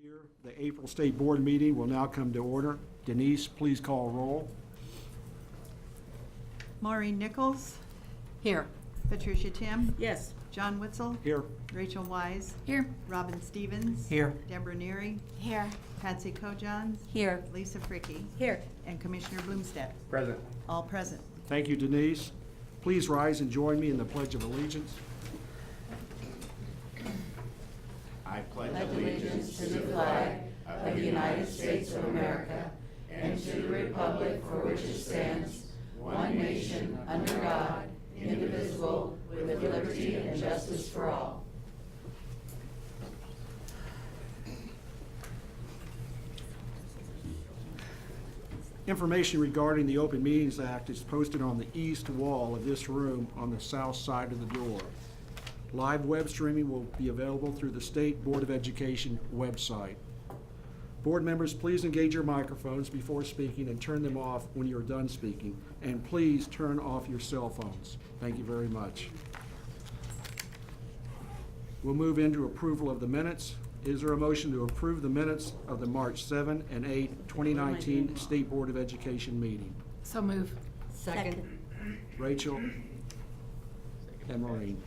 Year. The April State Board meeting will now come to order. Denise, please call roll. Maureen Nichols. Here. Patricia Tim. Yes. John Witzel. Here. Rachel Wise. Here. Robin Stevens. Here. Deborah Neary. Here. Patsy Kojans. Here. Lisa Fricky. Here. And Commissioner Bloomstead. Present. All present. Thank you, Denise. Please rise and join me in the Pledge of Allegiance. I pledge allegiance to the flag of the United States of America and to the republic for which it stands, one nation, under God, indivisible, with liberty and justice for all. Information regarding the Open Meetings Act is posted on the east wall of this room on the south side of the door. Live web streaming will be available through the State Board of Education website. Board members, please engage your microphones before speaking and turn them off when you're done speaking. And please turn off your cell phones. Thank you very much. We'll move into approval of the minutes. Is there a motion to approve the minutes of the March 7 and 8, 2019 State Board of Education meeting? So move. Second. Rachel and Maureen.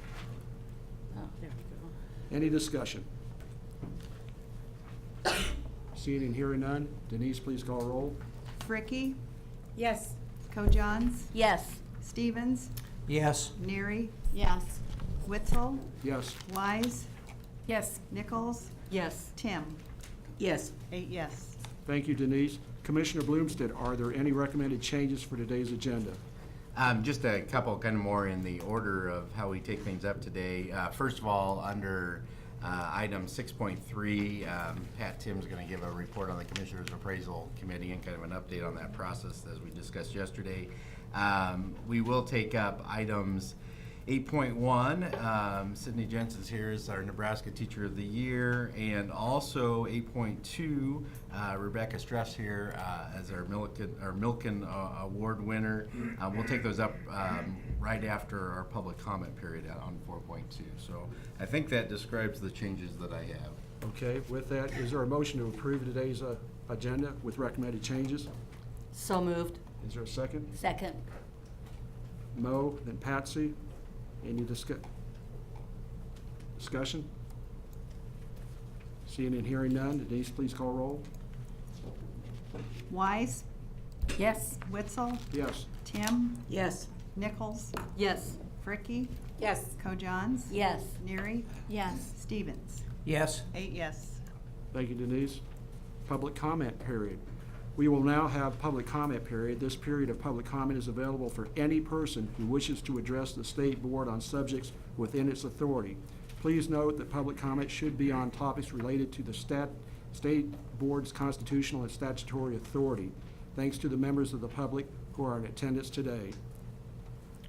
Oh, there we go. Any discussion? Seeing and hearing none. Denise, please call roll. Fricky. Yes. Kojans. Yes. Stevens. Yes. Neary. Yes. Witzel. Yes. Wise. Yes. Nichols. Yes. Tim. Yes. 8 yes. Thank you, Denise. Commissioner Bloomstead, are there any recommended changes for today's agenda? Just a couple kind of more in the order of how we take things up today. First of all, under item 6.3, Pat Tim's going to give a report on the Commissioner's Appraisal Committee and kind of an update on that process as we discussed yesterday. We will take up items 8.1, Sydney Jensen's here is our Nebraska Teacher of the Year, and also 8.2, Rebecca Struss here as our Milken Award winner. We'll take those up right after our public comment period on 4.2. So I think that describes the changes that I have. Okay, with that, is there a motion to approve today's agenda with recommended changes? So moved. Is there a second? Second. Mo, then Patsy. Any discussion? Seeing and hearing none. Denise, please call roll. Wise. Yes. Witzel. Yes. Tim. Yes. Nichols. Yes. Fricky. Yes. Kojans. Yes. Neary. Yes. Stevens. Yes. 8 yes. Thank you, Denise. Public comment period. We will now have public comment period. This period of public comment is available for any person who wishes to address the State Board on subjects within its authority. Please note that public comment should be on topics related to the State Board's constitutional and statutory authority. Thanks to the members of the public who are in attendance today.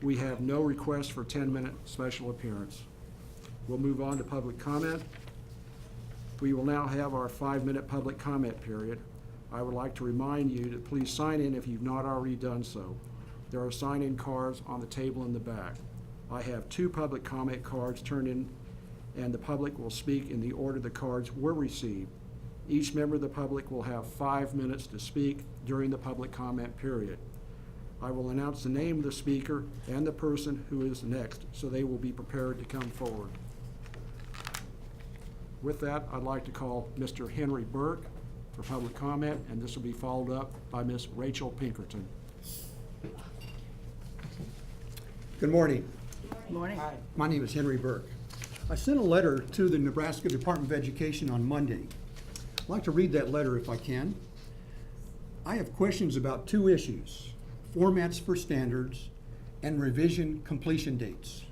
We have no request for 10-minute special appearance. We'll move on to public comment. We will now have our 5-minute public comment period. I would like to remind you to please sign in if you've not already done so. There are sign-in cards on the table in the back. I have 2 public comment cards turned in, and the public will speak in the order the cards were received. Each member of the public will have 5 minutes to speak during the public comment period. I will announce the name of the speaker and the person who is next, so they will be prepared to come forward. With that, I'd like to call Mr. Henry Burke for public comment, and this will be followed up by Ms. Rachel Pinkerton. Good morning. Good morning. My name is Henry Burke. I sent a letter to the Nebraska Department of Education on Monday. I'd like to read that letter if I can. I have questions about 2 issues: formats for standards and revision completion dates.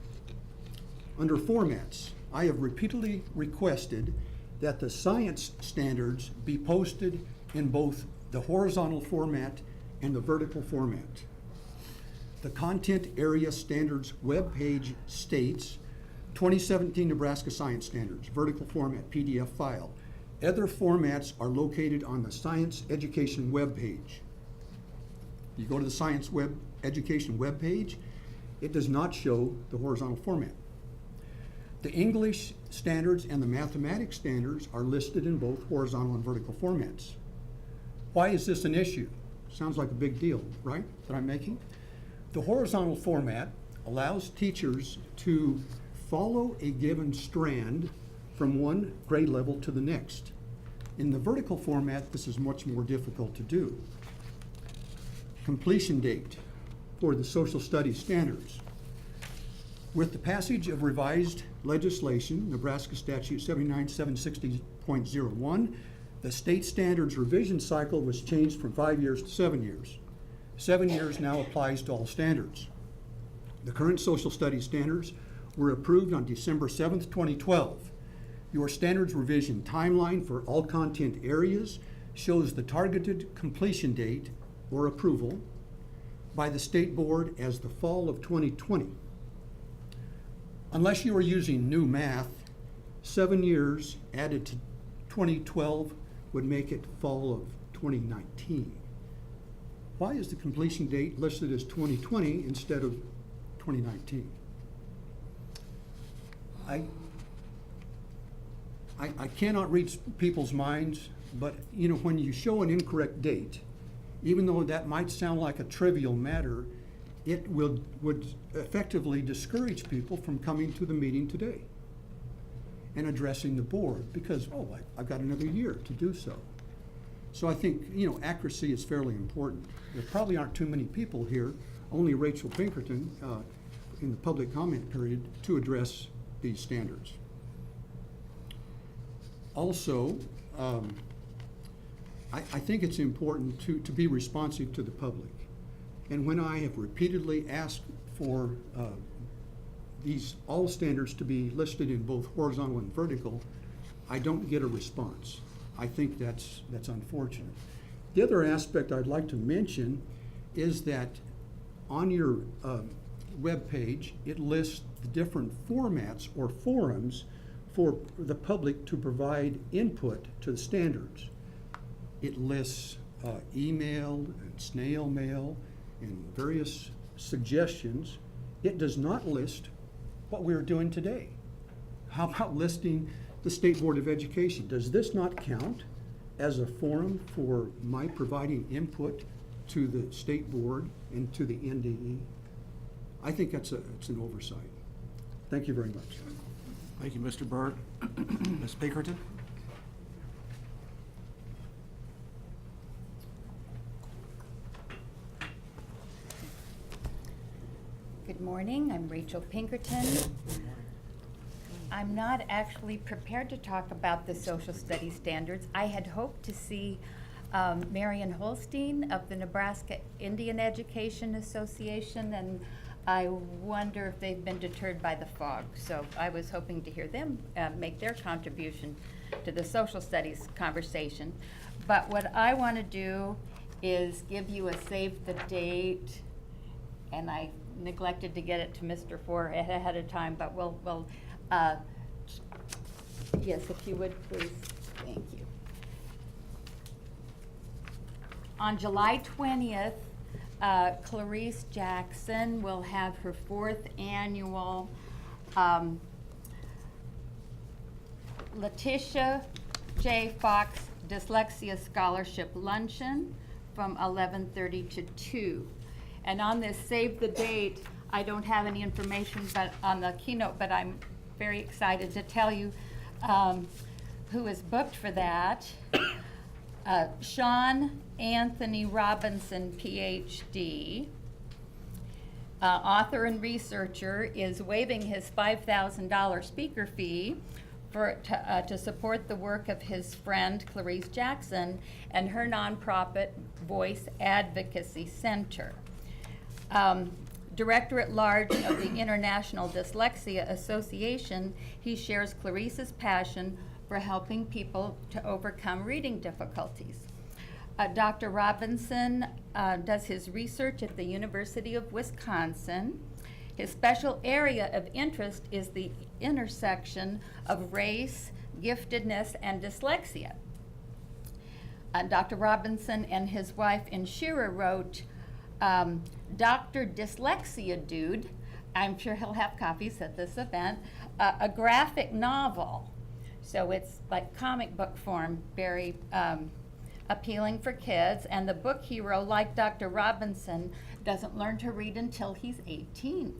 Under formats, I have repeatedly requested that the science standards be posted in both the horizontal format and the vertical format. The Content Area Standards webpage states 2017 Nebraska Science Standards, vertical format, PDF file. Other formats are located on the Science Education webpage. You go to the Science Education webpage, it does not show the horizontal format. The English standards and the mathematics standards are listed in both horizontal and vertical formats. Why is this an issue? Sounds like a big deal, right, that I'm making? The horizontal format allows teachers to follow a given strand from one grade level to the next. In the vertical format, this is much more difficult to do. Completion date for the social studies standards. With the passage of revised legislation, Nebraska Statute 79760.01, the state standards revision cycle was changed from 5 years to 7 years. 7 years now applies to all standards. The current social studies standards were approved on December 7th, 2012. Your standards revision timeline for all content areas shows the targeted completion date or approval by the state board as the fall of 2020. Unless you are using new math, 7 years added to 2012 would make it fall of 2019. Why is the completion date listed as 2020 instead of 2019? I cannot read people's minds, but you know, when you show an incorrect date, even though that might sound like a trivial matter, it would effectively discourage people from coming to the meeting today and addressing the board because, oh, I've got another year to do so. So I think, you know, accuracy is fairly important. There probably aren't too many people here, only Rachel Pinkerton in the public comment period to address these standards. Also, I think it's important to be responsive to the public. And when I have repeatedly asked for all standards to be listed in both horizontal and vertical, I don't get a response. I think that's unfortunate. The other aspect I'd like to mention is that on your web page, it lists the different formats or forums for the public to provide input to the standards. It lists email and snail mail and various suggestions. It does not list what we're doing today. How about listing the State Board of Education? Does this not count as a forum for my providing input to the State Board and to the NDE? I think it's an oversight. Thank you very much. Thank you, Mr. Burt. Ms. Pinkerton? Good morning, I'm Rachel Pinkerton. I'm not actually prepared to talk about the social studies standards. I had hoped to see Marion Holstein of the Nebraska Indian Education Association, and I wonder if they've been deterred by the fog. So I was hoping to hear them make their contribution to the social studies conversation. But what I want to do is give you a save the date, and I neglected to get it to Mr. Four ahead of time, but we'll yes, if you would please, thank you. On July 20th, Clarice Jackson will have her 4th annual Letitia J. Fox Dyslexia Scholarship Luncheon from 11:30 to 2. And on this save the date, I don't have any information but on the keynote, but I'm very excited to tell you who is booked for that. Sean Anthony Robinson, PhD, author and researcher, is waiving his $5,000 speaker fee to support the work of his friend Clarice Jackson and her nonprofit Voice Advocacy Center. Director at Large of the International Dyslexia Association, he shares Clarice's passion for helping people to overcome reading difficulties. Dr. Robinson does his research at the University of Wisconsin. His special area of interest is the intersection of race, giftedness, and dyslexia. Dr. Robinson and his wife Inshira wrote Dr. Dyslexia Dude, I'm sure he'll have copies at this event, a graphic novel. So it's like comic book form, very appealing for kids. And the book hero, like Dr. Robinson, doesn't learn to read until he's 18.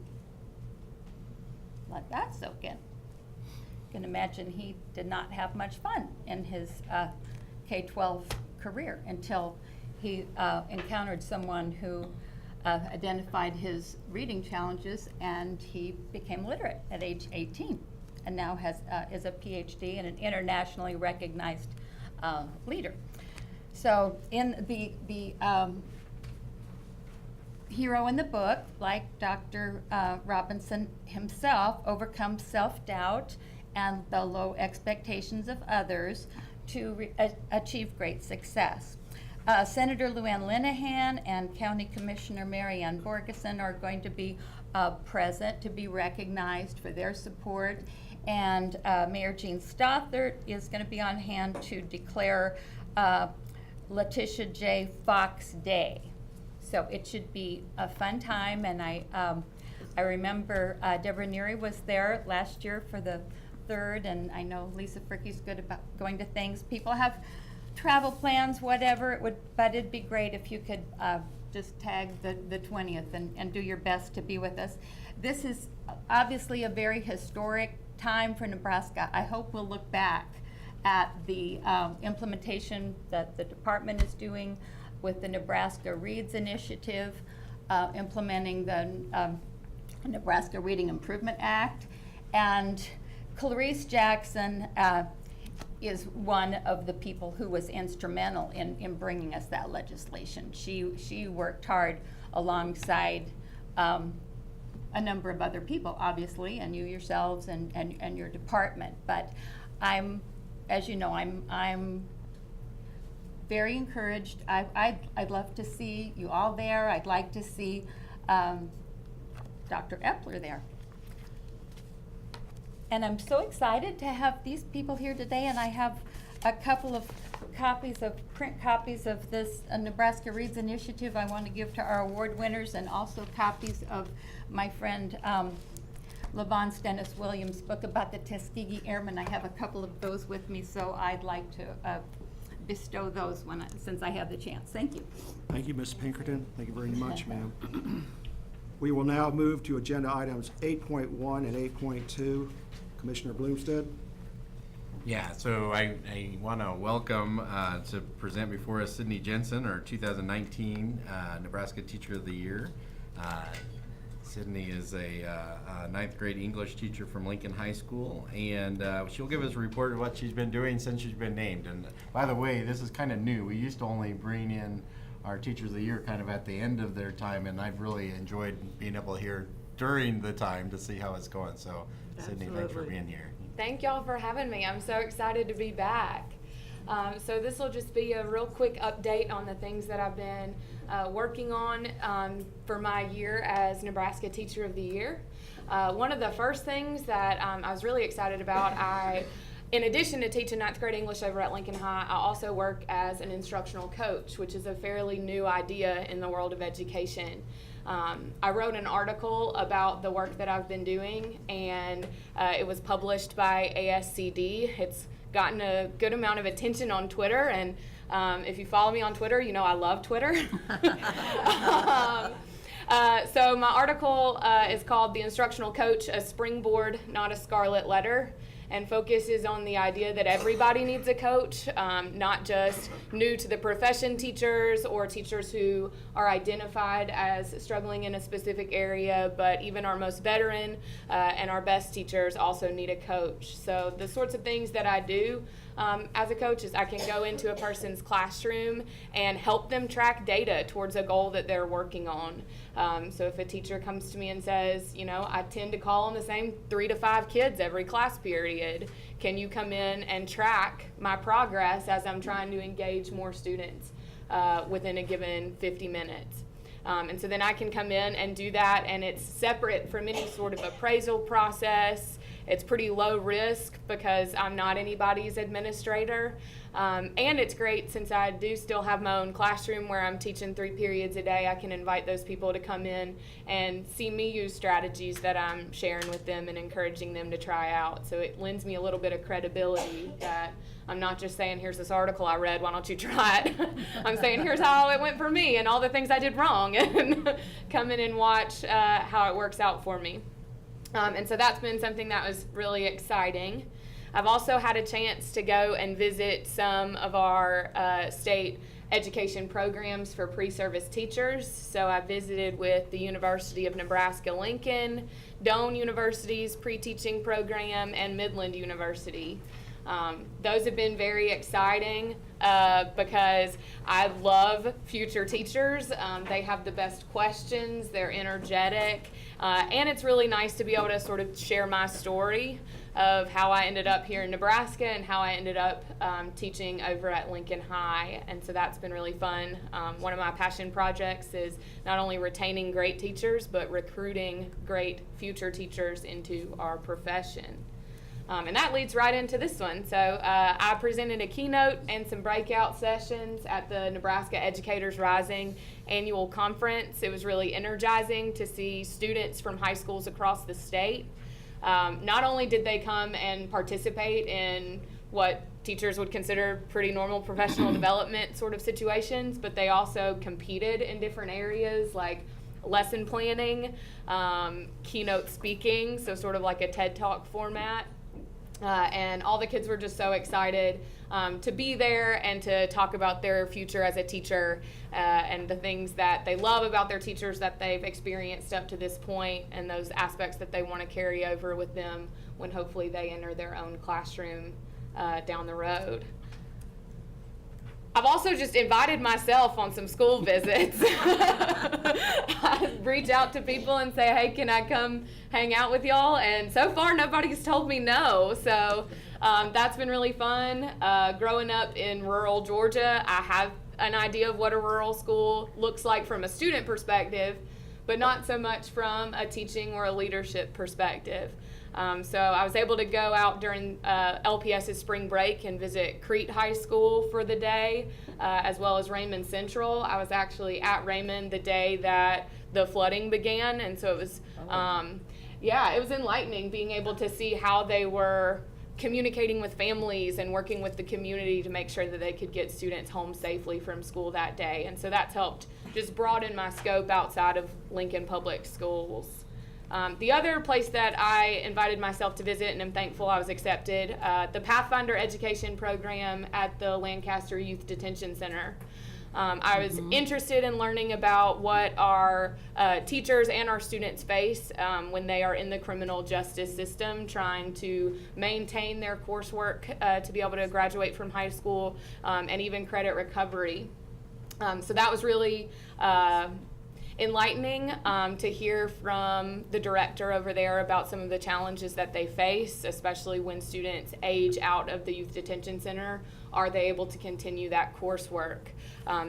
Let that soak in. You can imagine he did not have much fun in his K-12 career until he encountered someone who identified his reading challenges, and he became literate at age 18 and now is a PhD and an internationally recognized leader. So in the hero in the book, like Dr. Robinson himself, overcomes self-doubt and the low expectations of others to achieve great success. Senator Luann Linehan and County Commissioner Mary Ann Borgeson are going to be present to be recognized for their support. And Mayor Jean Stothert is going to be on hand to declare Letitia J. Fox Day. So it should be a fun time, and I remember Deborah Neary was there last year for the 3rd, and I know Lisa Fricke's good about going to things. People have travel plans, whatever, but it'd be great if you could just tag the 20th and do your best to be with us. This is obviously a very historic time for Nebraska. I hope we'll look back at the implementation that the department is doing with the Nebraska Reads Initiative, implementing the Nebraska Reading Improvement Act. And Clarice Jackson is one of the people who was instrumental in bringing us that legislation. She worked hard alongside a number of other people, obviously, and you yourselves and your department. But as you know, I'm very encouraged. I'd love to see you all there. I'd like to see Dr. Epler there. And I'm so excited to have these people here today, and I have a couple of print copies of this Nebraska Reads Initiative I want to give to our award winners, and also copies of my friend Levon Stennis Williams' book about the Tuskegee Airmen. I have a couple of those with me, so I'd like to bestow those since I have the chance. Thank you. Thank you, Ms. Pinkerton. Thank you very much, ma'am. We will now move to agenda items 8.1 and 8.2. Commissioner Bloomstead. Yeah, so I want to welcome to present before us Sydney Jensen, our 2019 Nebraska Teacher of the Year. Sydney is a 9th grade English teacher from Lincoln High School, and she'll give us a report of what she's been doing since she's been named. And by the way, this is kind of new. We used to only bring in our Teachers of the Year kind of at the end of their time, and I've really enjoyed being able to hear during the time to see how it's going. So Sydney, thanks for being here. Thank y'all for having me. I'm so excited to be back. So this will just be a real quick update on the things that I've been working on for my year as Nebraska Teacher of the Year. One of the first things that I was really excited about, in addition to teaching 9th grade English over at Lincoln High, I also work as an instructional coach, which is a fairly new idea in the world of education. I wrote an article about the work that I've been doing, and it was published by ASCD. It's gotten a good amount of attention on Twitter, and if you follow me on Twitter, you know I love Twitter. So my article is called "The Instructional Coach, a Springboard, Not a Scarlet Letter," and focuses on the idea that everybody needs a coach, not just new to the profession teachers or teachers who are identified as struggling in a specific area, but even our most veteran and our best teachers also need a coach. So the sorts of things that I do as a coach is I can go into a person's classroom and help them track data towards a goal that they're working on. So if a teacher comes to me and says, you know, I tend to call on the same 3 to 5 kids every class period, can you come in and track my progress as I'm trying to engage more students within a given 50 minutes? And so then I can come in and do that, and it's separate from any sort of appraisal process. It's pretty low risk because I'm not anybody's administrator. And it's great since I do still have my own classroom where I'm teaching 3 periods a day. I can invite those people to come in and see me use strategies that I'm sharing with them and encouraging them to try out. So it lends me a little bit of credibility that I'm not just saying, here's this article I read, why don't you try it? I'm saying, here's how it went for me and all the things I did wrong, and come in and watch how it works out for me. And so that's been something that was really exciting. I've also had a chance to go and visit some of our state education programs for pre-service teachers. So I visited with the University of Nebraska-Lincoln, Doane University's pre-teaching program, and Midland University. Those have been very exciting because I love future teachers. They have the best questions, they're energetic, and it's really nice to be able to sort of share my story of how I ended up here in Nebraska and how I ended up teaching over at Lincoln High. And so that's been really fun. One of my passion projects is not only retaining great teachers, but recruiting great future teachers into our profession. And that leads right into this one. So I presented a keynote and some breakout sessions at the Nebraska Educators Rising annual conference. It was really energizing to see students from high schools across the state. Not only did they come and participate in what teachers would consider pretty normal professional development sort of situations, but they also competed in different areas like lesson planning, keynote speaking, so sort of like a TED Talk format. And all the kids were just so excited to be there and to talk about their future as a teacher and the things that they love about their teachers that they've experienced up to this point, and those aspects that they want to carry over with them when hopefully they enter their own classroom down the road. I've also just invited myself on some school visits. I reach out to people and say, hey, can I come hang out with y'all? And so far, nobody's told me no. So that's been really fun. Growing up in rural Georgia, I have an idea of what a rural school looks like from a student perspective, but not so much from a teaching or a leadership perspective. So I was able to go out during LPS's spring break and visit Crete High School for the day, as well as Raymond Central. I was actually at Raymond the day that the flooding began, and so it was, it was enlightening being able to see how they were communicating with families and working with the community to make sure that they could get students home safely from school that day. And so that's helped just broaden my scope outside of Lincoln Public Schools. The other place that I invited myself to visit, and I'm thankful I was accepted, the Pathfinder Education Program at the Lancaster Youth Detention Center. I was interested in learning about what our teachers and our students face when they are in the criminal justice system, trying to maintain their coursework to be able to graduate from high school, and even credit recovery. So that was really enlightening to hear from the director over there about some of the challenges that they face, especially when students age out of the youth detention center. Are they able to continue that coursework?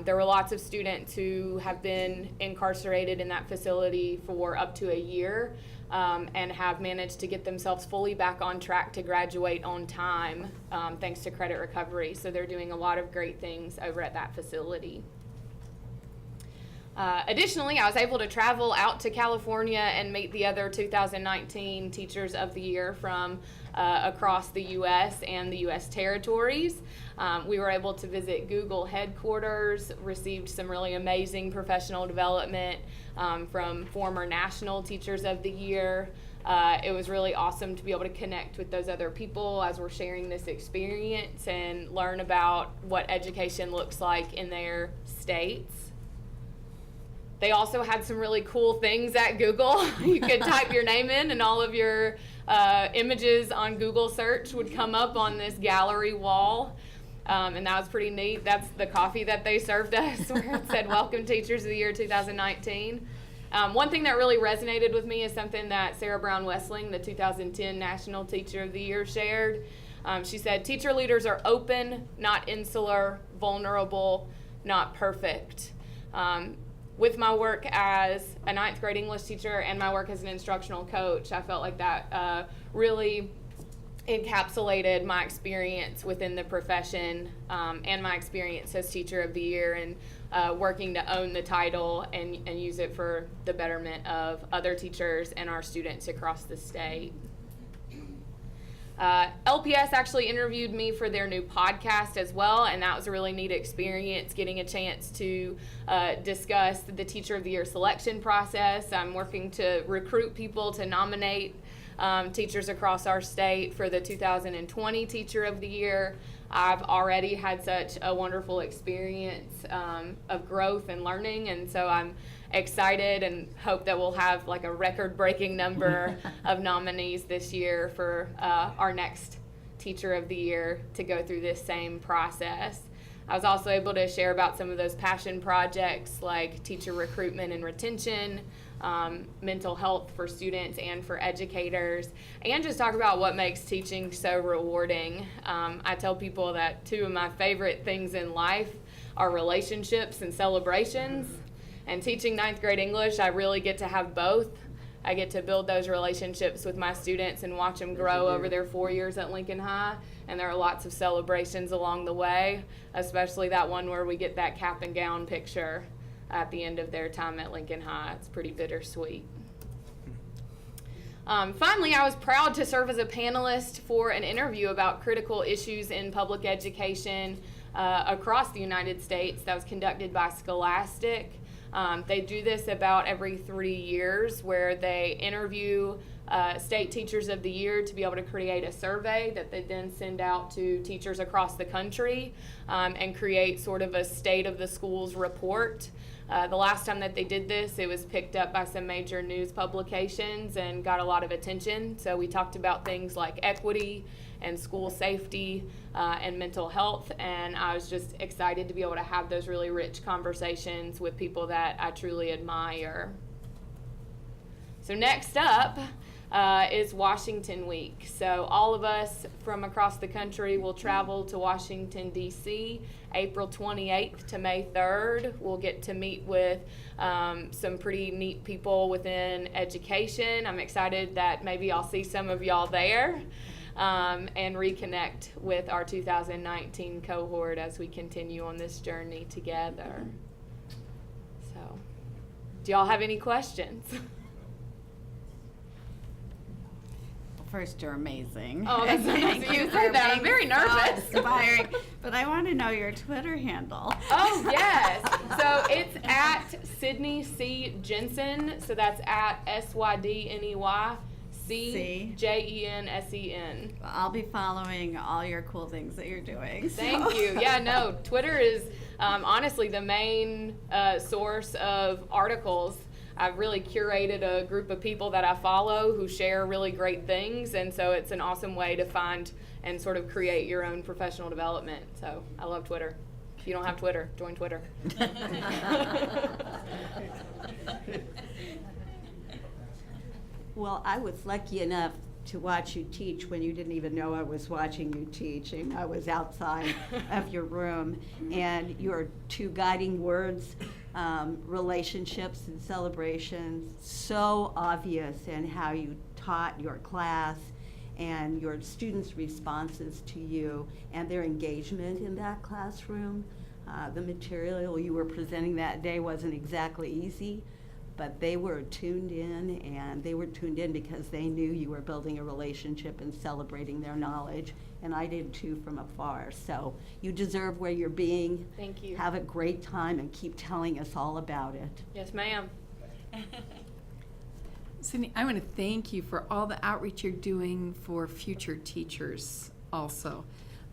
There were lots of students who have been incarcerated in that facility for up to a year and have managed to get themselves fully back on track to graduate on time thanks to credit recovery. So they're doing a lot of great things over at that facility. Additionally, I was able to travel out to California and meet the other 2019 Teachers of the Year from across the U.S. and the U.S. territories. We were able to visit Google headquarters, received some really amazing professional development from former National Teachers of the Year. It was really awesome to be able to connect with those other people as we're sharing this experience and learn about what education looks like in their states. They also had some really cool things at Google. You could type your name in and all of your images on Google search would come up on this gallery wall. And that was pretty neat. That's the coffee that they served us where it said, Welcome Teachers of the Year 2019. One thing that really resonated with me is something that Sarah Brown Wessling, the 2010 National Teacher of the Year, shared. She said, teacher leaders are open, not insular, vulnerable, not perfect. with my work as a 9th grade English teacher and my work as an instructional coach, I felt like that really encapsulated my experience within the profession and my experience as Teacher of the Year, and working to own the title and use it for the betterment of other teachers and our students across the state. LPS actually interviewed me for their new podcast as well, and that was a really neat experience, getting a chance to discuss the Teacher of the Year selection process. I'm working to recruit people to nominate teachers across our state for the 2020 Teacher of the Year. I've already had such a wonderful experience of growth and learning, and so I'm excited and hope that we'll have like a record-breaking number of nominees this year for our next Teacher of the Year to go through this same process. I was also able to share about some of those passion projects like teacher recruitment and retention, mental health for students and for educators, and just talk about what makes teaching so rewarding. I tell people that 2 of my favorite things in life are relationships and celebrations. And teaching 9th grade English, I really get to have both. I get to build those relationships with my students and watch them grow over their 4 years at Lincoln High. And there are lots of celebrations along the way, especially that one where we get that cap and gown picture at the end of their time at Lincoln High. It's pretty bittersweet. Finally, I was proud to serve as a panelist for an interview about critical issues in public education across the United States that was conducted by Scholastic. They do this about every 3 years, where they interview state teachers of the year to be able to create a survey that they then send out to teachers across the country and create sort of a state of the schools report. The last time that they did this, it was picked up by some major news publications and got a lot of attention. So we talked about things like equity and school safety and mental health, and I was just excited to be able to have those really rich conversations with people that I truly admire. So next up is Washington Week. So all of us from across the country will travel to Washington, D.C. April 28th to May 3rd. We'll get to meet with some pretty neat people within education. I'm excited that maybe I'll see some of y'all there. And reconnect with our 2019 cohort as we continue on this journey together. So, do y'all have any questions? First, you're amazing. Oh, that's nice of you to say that. I'm very nervous. So inspiring. But I want to know your Twitter handle. Oh, yes. So it's at Sydney C. Jensen. So that's at SYDNEY. CJENSEN. I'll be following all your cool things that you're doing. Thank you. Yeah, no, Twitter is honestly the main source of articles. I've really curated a group of people that I follow who share really great things, and so it's an awesome way to find and sort of create your own professional development. So I love Twitter. If you don't have Twitter, join Twitter. Well, I was lucky enough to watch you teach when you didn't even know I was watching you teach, and I was outside of your room. And your 2 guiding words, relationships and celebrations, so obvious in how you taught your class and your students' responses to you and their engagement in that classroom. The material you were presenting that day wasn't exactly easy, but they were tuned in, and they were tuned in because they knew you were building a relationship and celebrating their knowledge, and I did too from afar. So you deserve where you're being. Thank you. Have a great time and keep telling us all about it. Yes, ma'am. Sydney, I want to thank you for all the outreach you're doing for future teachers also.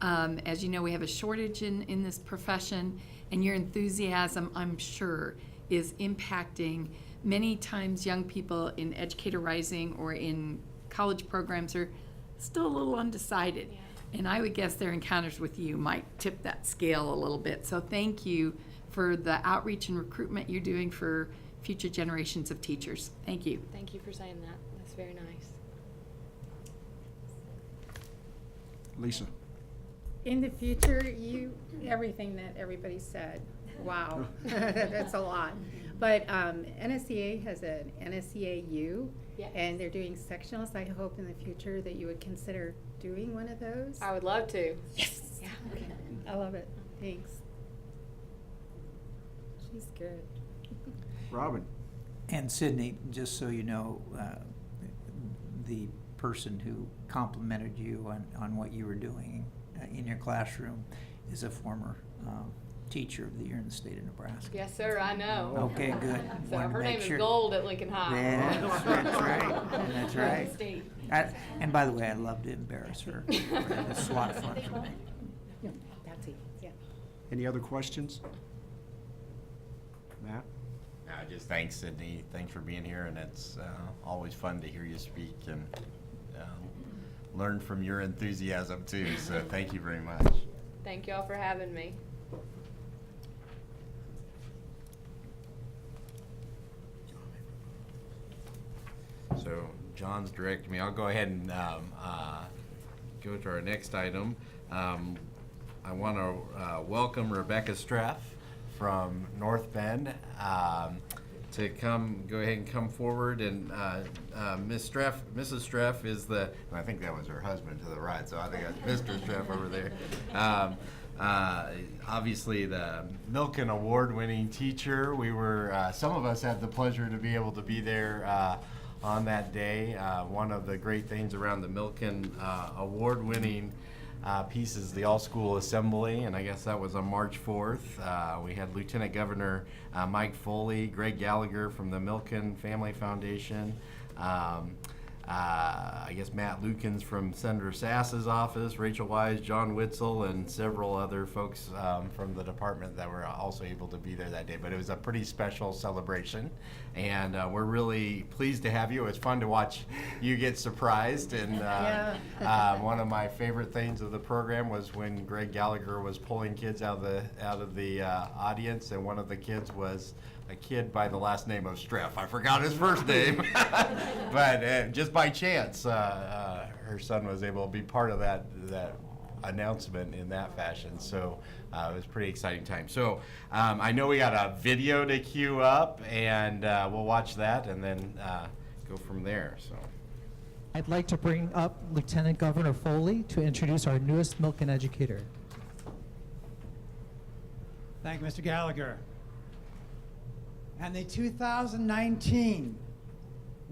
As you know, we have a shortage in this profession, and your enthusiasm, I'm sure, is impacting many times young people in Educator Rising or in college programs are still a little undecided. Yeah. And I would guess their encounters with you might tip that scale a little bit. So thank you for the outreach and recruitment you're doing for future generations of teachers. Thank you. Thank you for saying that. That's very nice. Lisa. In the future, everything that everybody said, wow, that's a lot. But NSEA has an NSEAU, Yes. and they're doing sectionals. I hope in the future that you would consider doing one of those. I would love to. Yes. Yeah. I love it. Thanks. She's good. Robin? And Sydney, just so you know, the person who complimented you on what you were doing in your classroom is a former teacher of the year in the state of Nebraska. Yes, sir, I know. Okay, good. So Wanted to her make name is sure. Gold at Lincoln High. That's right. That's right. State. And by the way, I love to embarrass her. It's a lot of fun for me. Yeah, that's it. Yeah. Any other questions? Matt? Just thanks, Sydney. Thanks for being here, and it's always fun to hear you speak and learn from your enthusiasm too. So thank you very much. Thank y'all for having me. So John's directing me. I'll go ahead and go to our next item. I want to welcome Rebecca Streff from North Bend to go ahead and come forward. And Mrs. Streff is I think that was her husband to the right, so I think that's Mr. Streff over there. Obviously the Milken Award-winning teacher. We were, some of us had the pleasure to be able to be there on that day. One of the great things around the Milken Award-winning piece is the all-school assembly, and I guess that was on March 4th. We had Lieutenant Governor Mike Foley, Greg Gallagher from the Milken Family Foundation, I guess Matt Lukens from Senator Sass's office, Rachel Wise, John Witzel, and several other folks from the department that were also able to be there that day. But it was a pretty special celebration, and we're really pleased to have you. It was fun to watch you get surprised, and one of my favorite things of the program was when Greg Gallagher was pulling kids out of the audience, and one of the kids was a kid by the last name of Streff. I forgot his first name, but just by chance, her son was able to be part of that announcement in that fashion. So it was a pretty exciting time. So I know we got a video to queue up, and we'll watch that and then go from there. So I'd like to bring up Lieutenant Governor Foley to introduce our newest Milken educator. Thank you, Mr. Gallagher. And the 2019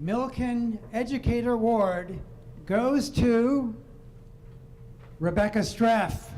Milken Educator Award goes to Rebecca Streff.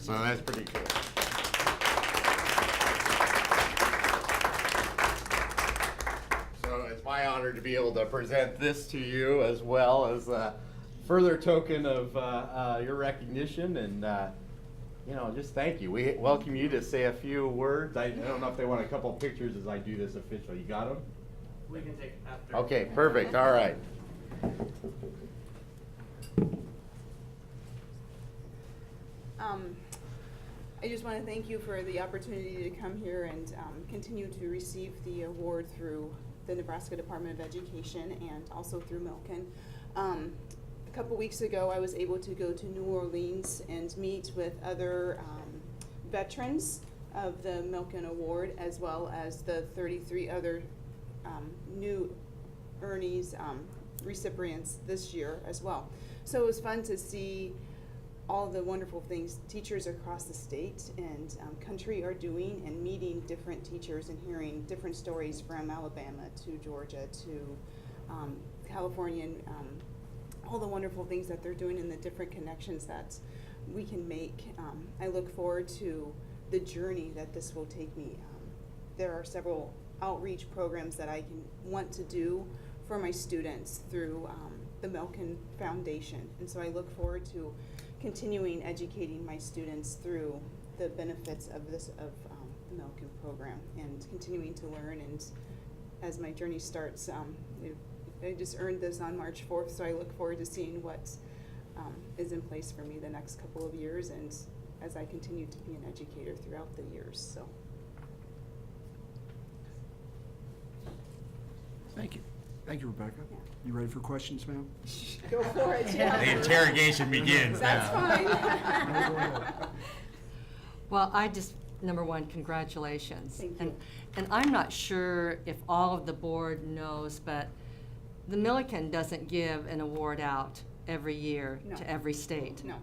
So that's pretty cool. So it's my honor to be able to present this to you, as well as a further token of your recognition, and just thank you. We welcome you to say a few words. I don't know if they want a couple of pictures as I do this officially. You got them? We can take after. Okay, perfect. All right. I just want to thank you for the opportunity to come here and continue to receive the award through the Nebraska Department of Education and also through Milken. A couple weeks ago, I was able to go to New Orleans and meet with other veterans of the Milken Award, as well as the 33 other new Ernie's recipients this year as well. So it was fun to see all the wonderful things teachers across the state and country are doing, and meeting different teachers and hearing different stories from Alabama to Georgia to California, and all the wonderful things that they're doing and the different connections that we can make. I look forward to the journey that this will take me. There are several outreach programs that I want to do for my students through the Milken Foundation, and so I look forward to continuing educating my students through the benefits of the Milken program and continuing to learn. And as my journey starts, I just earned this on March 4th, so I look forward to seeing what is in place for me the next couple of years, and as I continue to be an educator throughout the years. So. Thank you. Thank you, Rebecca. Yeah. You ready for questions, ma'am? Go for it. Yeah. The interrogation begins That's now. fine. Well, number one, congratulations. Thank you. And I'm not sure if all of the board knows, but the Milliken doesn't give an award out every year No. to every state. No.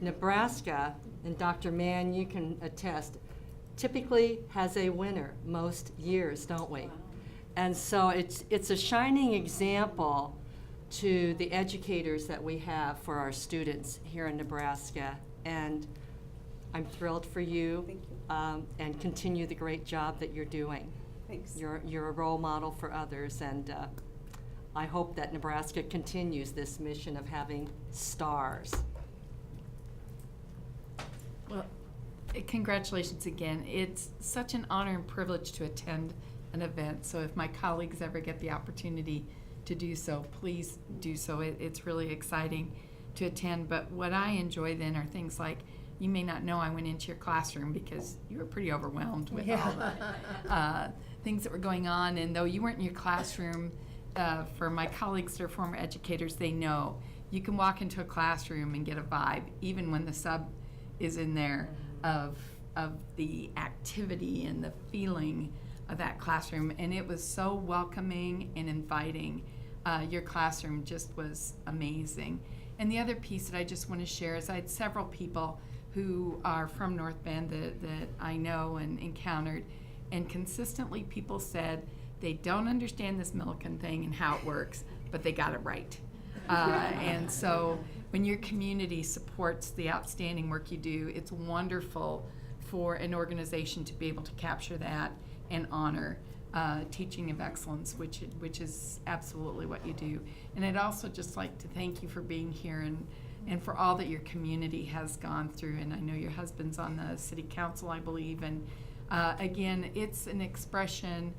Nebraska, and Dr. Mann, you can attest, typically has a winner most years, don't we? And so it's a shining example to the educators that we have for our students here in Nebraska. And I'm thrilled for you. Thank you. And continue the great job that you're doing. Thanks. You're a role model for others, and I hope that Nebraska continues this mission of having stars. Well, congratulations again. It's such an honor and privilege to attend an event, so if my colleagues ever get the opportunity to do so, please do so. It's really exciting to attend, but what I enjoy then are things like, you may not know I went into your classroom because you were pretty overwhelmed with all the things that were going on, and though you weren't in your classroom, for my colleagues that are former educators, they know you can walk into a classroom and get a vibe, even when the sub is in there, of the activity and the feeling of that classroom. And it was so welcoming and inviting. Your classroom just was amazing. And the other piece that I just want to share is I had several people who are from North Bend that I know and encountered, and consistently people said they don't understand this Milliken thing and how it works, but they got it right. And so when your community supports the outstanding work you do, it's wonderful for an organization to be able to capture that and honor teaching of excellence, which is absolutely what you do. And I'd also just like to thank you for being here and for all that your community has gone through. And I know your husband's on the city council, I believe. And again, it's an expression,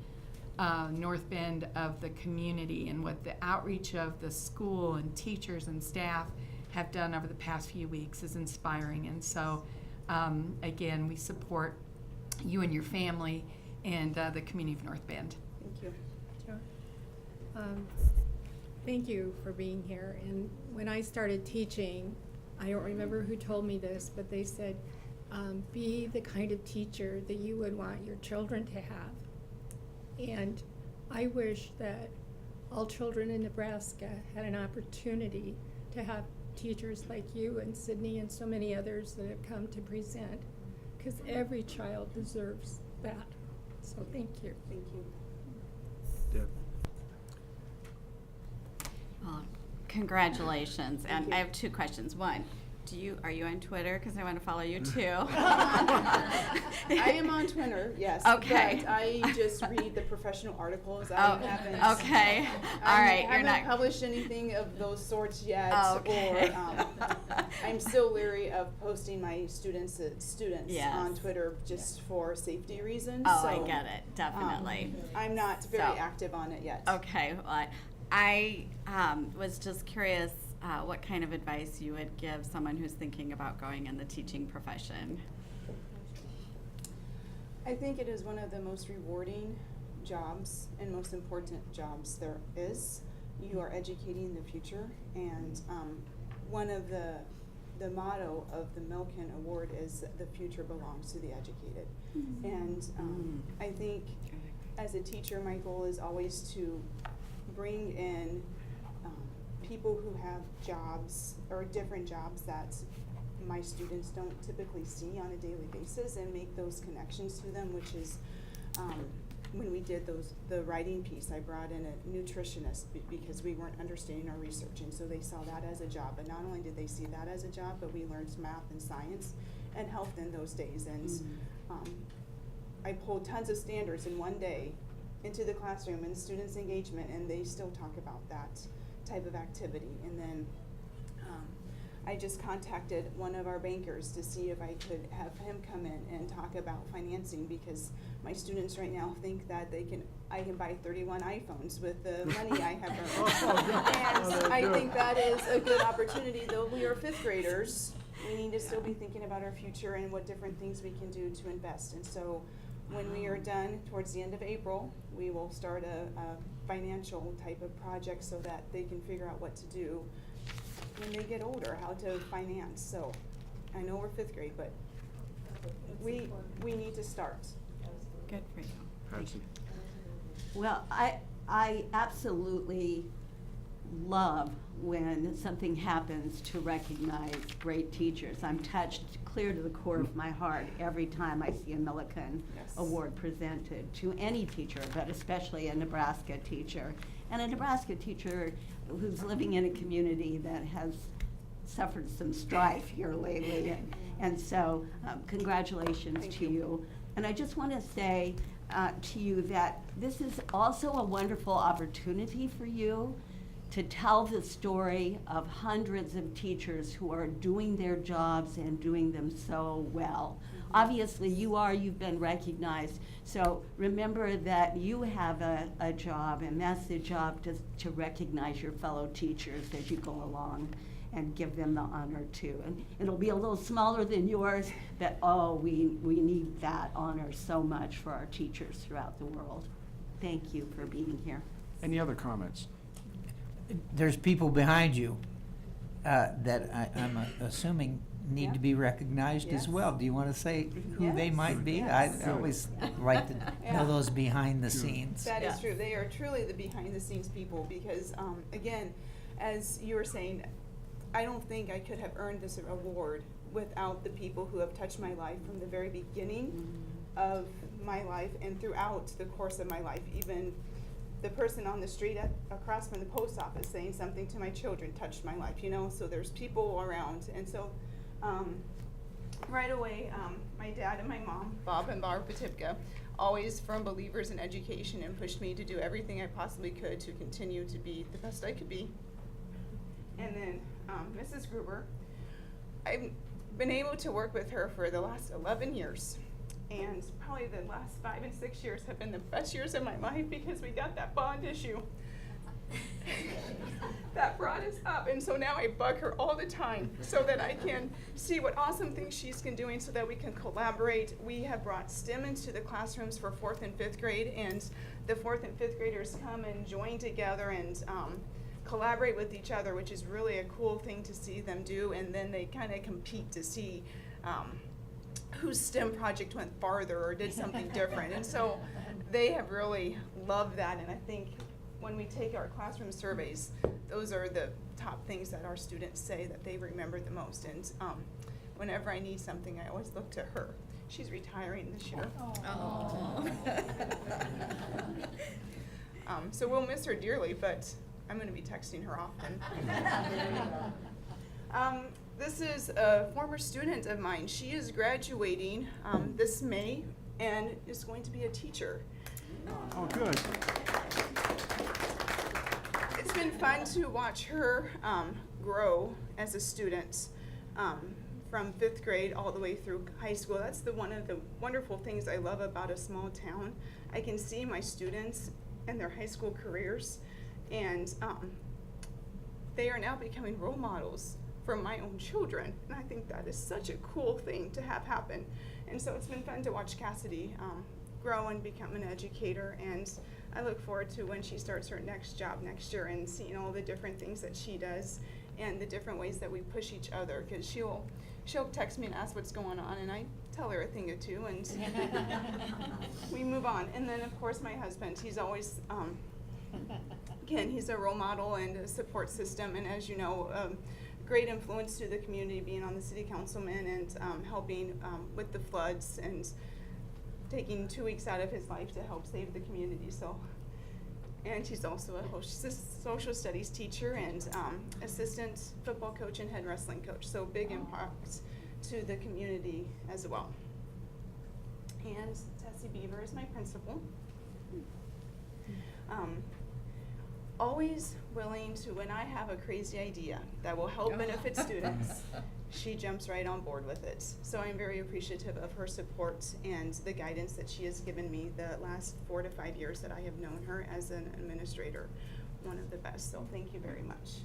North Bend, of the community and what the outreach of the school and teachers and staff have done over the past few weeks is inspiring. And so, again, we support you and your family and the community of North Bend. Thank you. Sure. Thank you for being here. And when I started teaching, I don't remember who told me this, but they said, be the kind of teacher that you would want your children to have. And I wish that all children in Nebraska had an opportunity to have teachers like you and Sydney and so many others that have come to present, because every child deserves that. So thank you. Thank you. Deb? Well, congratulations. Thank And you. I have two questions. One, are you on Twitter? Because I want to follow you too. I am on Twitter, yes. Okay. But I just read the professional articles. Oh, I haven't. okay. All right. I You're not haven't published anything of those sorts yet. Okay. Or I'm still leery of posting my students Yes. on Twitter just for safety reasons. Oh, so, I get it. Definitely. I'm not very So- active on it yet. Okay. Well, I was just curious what kind of advice you would give someone who's thinking about going in the teaching profession. I think it is one of the most rewarding jobs and most important jobs there is. You are educating the future, and one of the motto of the Milken Award is the future belongs to the educated. And I think as a teacher, my goal is always to bring in people who have jobs or different jobs that my students don't typically see on a daily basis, and make those connections to them, which is when we did the writing piece, I brought in a nutritionist because we weren't understanding our research, and so they saw that as a job. But not only did they see that as a job, but we learned math and science and health in those days. And I pulled tons of standards in one day into the classroom and students' engagement, and they still talk about that type of activity. And then I just contacted one of our bankers to see if I could have him come in and talk about financing, because my students right now think that I can buy 31 iPhones with the money I have earned. And I think that is a good opportunity, though we are fifth graders. We need to still be thinking about our future and what different things we can do to invest. And so when we are done towards the end of April, we will start a financial type of project so that they can figure out what to do when they get older, how to finance. So I know we're fifth grade, but we need to start. Good for you. Patsy. Well, I absolutely love when something happens to recognize great teachers. I'm touched clear to the core of my heart every time I see a Millikan Award presented to any teacher, but especially a Nebraska teacher. And a Nebraska teacher who's living in a community that has suffered some strife here lately. And so congratulations to you. And I just want to say to you that this is also a wonderful opportunity for you to tell the story of hundreds of teachers who are doing their jobs and doing them so well. Obviously, you've been recognized, so remember that you have a job, and that's the job to recognize your fellow teachers as you go along and give them the honor too. And it'll be a little smaller than yours, but we need that honor so much for our teachers throughout the world. Thank you for being here. Any other comments? There's people behind you that I'm assuming need to be recognized as well. Do you want to say who they might be? I always like to know those behind the scenes. That is true. They are truly the behind the scenes people, because again, as you were saying, I don't think I could have earned this award without the people who have touched my life from the very beginning of my life and throughout the course of my life. Even the person on the street across from the post office saying something to my children touched my life, so there's people around. And so right away, my dad and my mom, Bob and Barb Patipka, always firm believers in education and pushed me to do everything I possibly could to continue to be the best I could be. And then Mrs. Gruber, I've been able to work with her for the last 11 years. And probably the last 5 and 6 years have been the best years of my life, because we got that bond issue that brought us up. And so now I bug her all the time so that I can see what awesome things she's been doing so that we can collaborate. We have brought STEM into the classrooms for 4th and 5th grade, and the 4th and 5th graders come and join together and collaborate with each other, which is really a cool thing to see them do. And then they kind of compete to see whose STEM project went farther or did something different. And so they have really loved that. And I think when we take our classroom surveys, those are the top things that our students say that they remember the most. And whenever I need something, I always look to her. She's retiring this year. So we'll miss her dearly, but I'm going to be texting her often. This is a former student of mine. She is graduating this May and is going to be a teacher. Oh, good. It's been fun to watch her grow as a student from 5th grade all the way through high school. That's one of the wonderful things I love about a small town. I can see my students and their high school careers, and they are now becoming role models for my own children. And I think that is such a cool thing to have happen. And so it's been fun to watch Cassidy grow and become an educator. And I look forward to when she starts her next job next year and seeing all the different things that she does and the different ways that we push each other. Because she'll text me and ask what's going on, and I tell her a thing or two, and we move on. And then, of course, my husband, he's always, again, he's a role model and a support system. And as you know, great influence to the community, being on the city councilman and helping with the floods and taking 2 weeks out of his life to help save the community. So, and he's also a social studies teacher and assistant football coach and head wrestling coach. So big impact to the community as well. And Tessie Beaver is my principal. always willing to, when I have a crazy idea that will help benefit students, she jumps right on board with it. So I'm very appreciative of her support and the guidance that she has given me the last 4 to 5 years that I have known her as an administrator. One of the best, so thank you very much.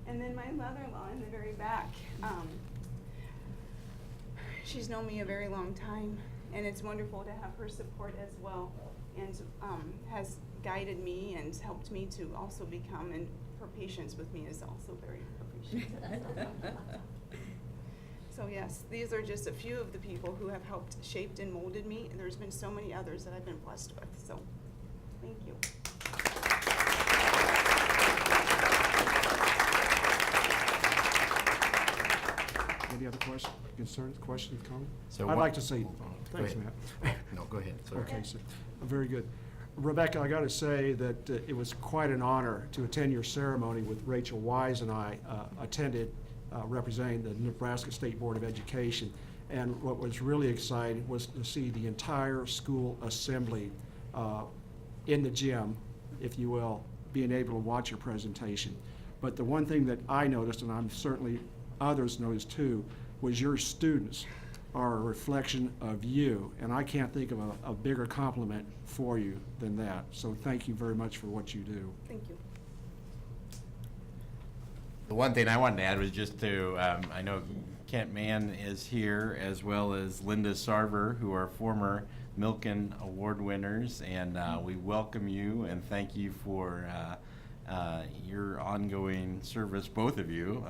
And then my mother-in-law in the very back. She's known me a very long time, and it's wonderful to have her support as well, and has guided me and helped me to also become, and her patience with me is also very appreciated. So yes, these are just a few of the people who have helped shaped and molded me, and there's been so many others that I've been blessed with, so thank you. Any other questions, concerns, questions, comments? So I'd what- like to say, Go thanks, ahead. Matt. No, go ahead. Sorry. Okay, so, very good. Rebecca, I gotta say that it was quite an honor to attend your ceremony with Rachel Wise and I attended representing the Nebraska State Board of Education. And what was really exciting was to see the entire school assembly in the gym, if you will, being able to watch your presentation. But the one thing that I noticed, and I'm certainly others noticed too, was your students are a reflection of you, and I can't think of a bigger compliment for you than that. So thank you very much for what you do. Thank you. The one thing I wanted to add was just to, I know Kent Mann is here, as well as Linda Sarver, who are former Milken Award winners, and we welcome you and thank you for your ongoing service, both of you.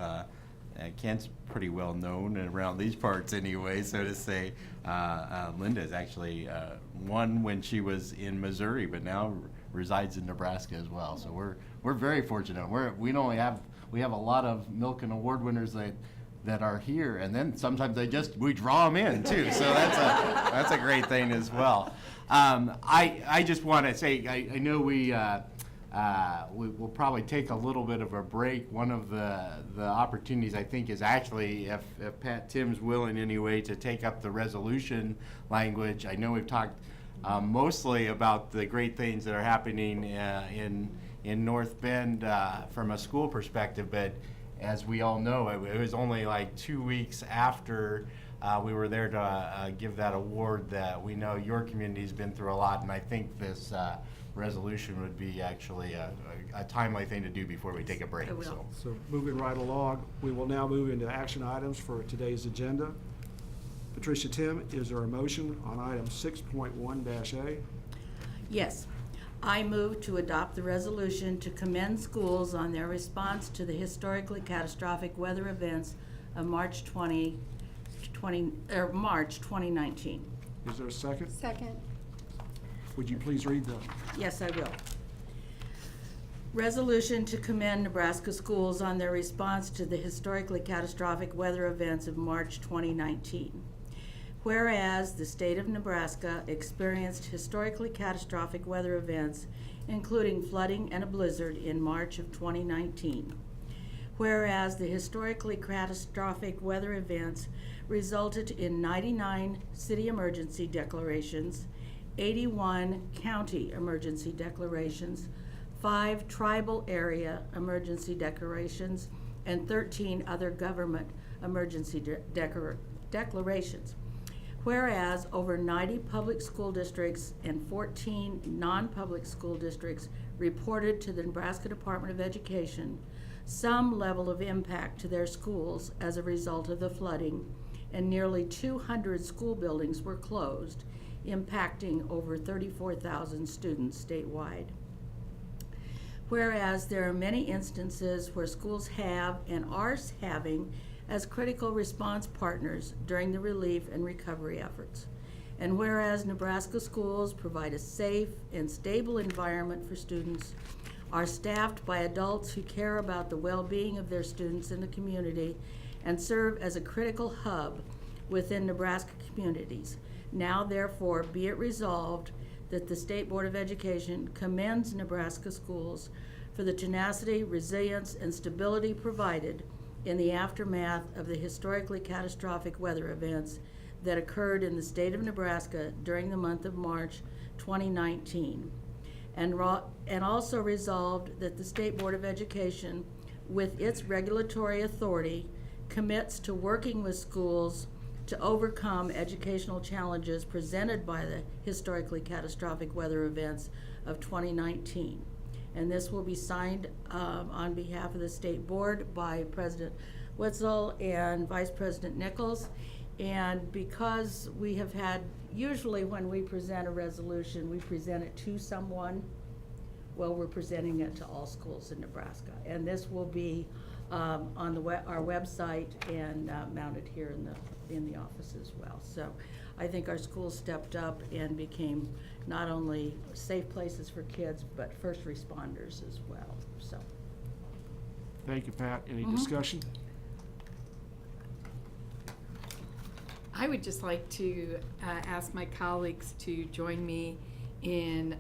Kent's pretty well known around these parts anyway, so to say. Linda's actually won when she was in Missouri, but now resides in Nebraska as well. So we're very fortunate. We have a lot of Milken Award winners that are here, and then sometimes we draw them in too. So that's a great thing as well. I just want to say I know we will probably take a little bit of a break. One of the opportunities I think is actually if Pat Tim's willing anyway to take up the resolution language. I know we've talked mostly about the great things that are happening in North Bend from a school perspective, but as we all know, it was only like 2 weeks after we were there to give that award that we know your community's been through a lot, and I think this resolution would be actually a timely thing to do before we take a break. So moving right along, we will now move into action items for today's agenda. Patricia, Tim, is there a motion on item 6.1-A? Yes. I move to adopt the resolution to commend schools on their response to the historically catastrophic weather events of March 2019. Is there a second? Second. Would you please read the? Yes, I will. Resolution to commend Nebraska schools on their response to the historically catastrophic weather events of March 2019. Whereas the state of Nebraska experienced historically catastrophic weather events, including flooding and a blizzard in March of 2019. Whereas the historically catastrophic weather events resulted in 99 city emergency declarations, 81 county emergency declarations, 5 tribal area emergency declarations, and 13 other government emergency declarations. Whereas over 90 public school districts and 14 non-public school districts reported to the Nebraska Department of Education some level of impact to their schools as a result of the flooding, and nearly 200 school buildings were closed, impacting over 34,000 students statewide. Whereas there are many instances where schools have and are having as critical response partners during the relief and recovery efforts. And whereas Nebraska schools provide a safe and stable environment for students, are staffed by adults who care about the well-being of their students in the community, and serve as a critical hub within Nebraska communities. Now therefore be it resolved that the State Board of Education commends Nebraska schools for the tenacity, resilience, and stability provided in the aftermath of the historically catastrophic weather events that occurred in the state of Nebraska during the month of March 2019. and also resolved that the State Board of Education, with its regulatory authority, commits to working with schools to overcome educational challenges presented by the historically catastrophic weather events of 2019. And this will be signed on behalf of the State Board by President Wetzel and Vice President Nichols. And because we have had, usually when we present a resolution, we present it to someone. Well, we're presenting it to all schools in Nebraska. And this will be on our website and mounted here in the office as well. So I think our schools stepped up and became not only safe places for kids, but first responders as well, so. Thank you, Pat. Any discussion? I would just like to ask my colleagues to join me in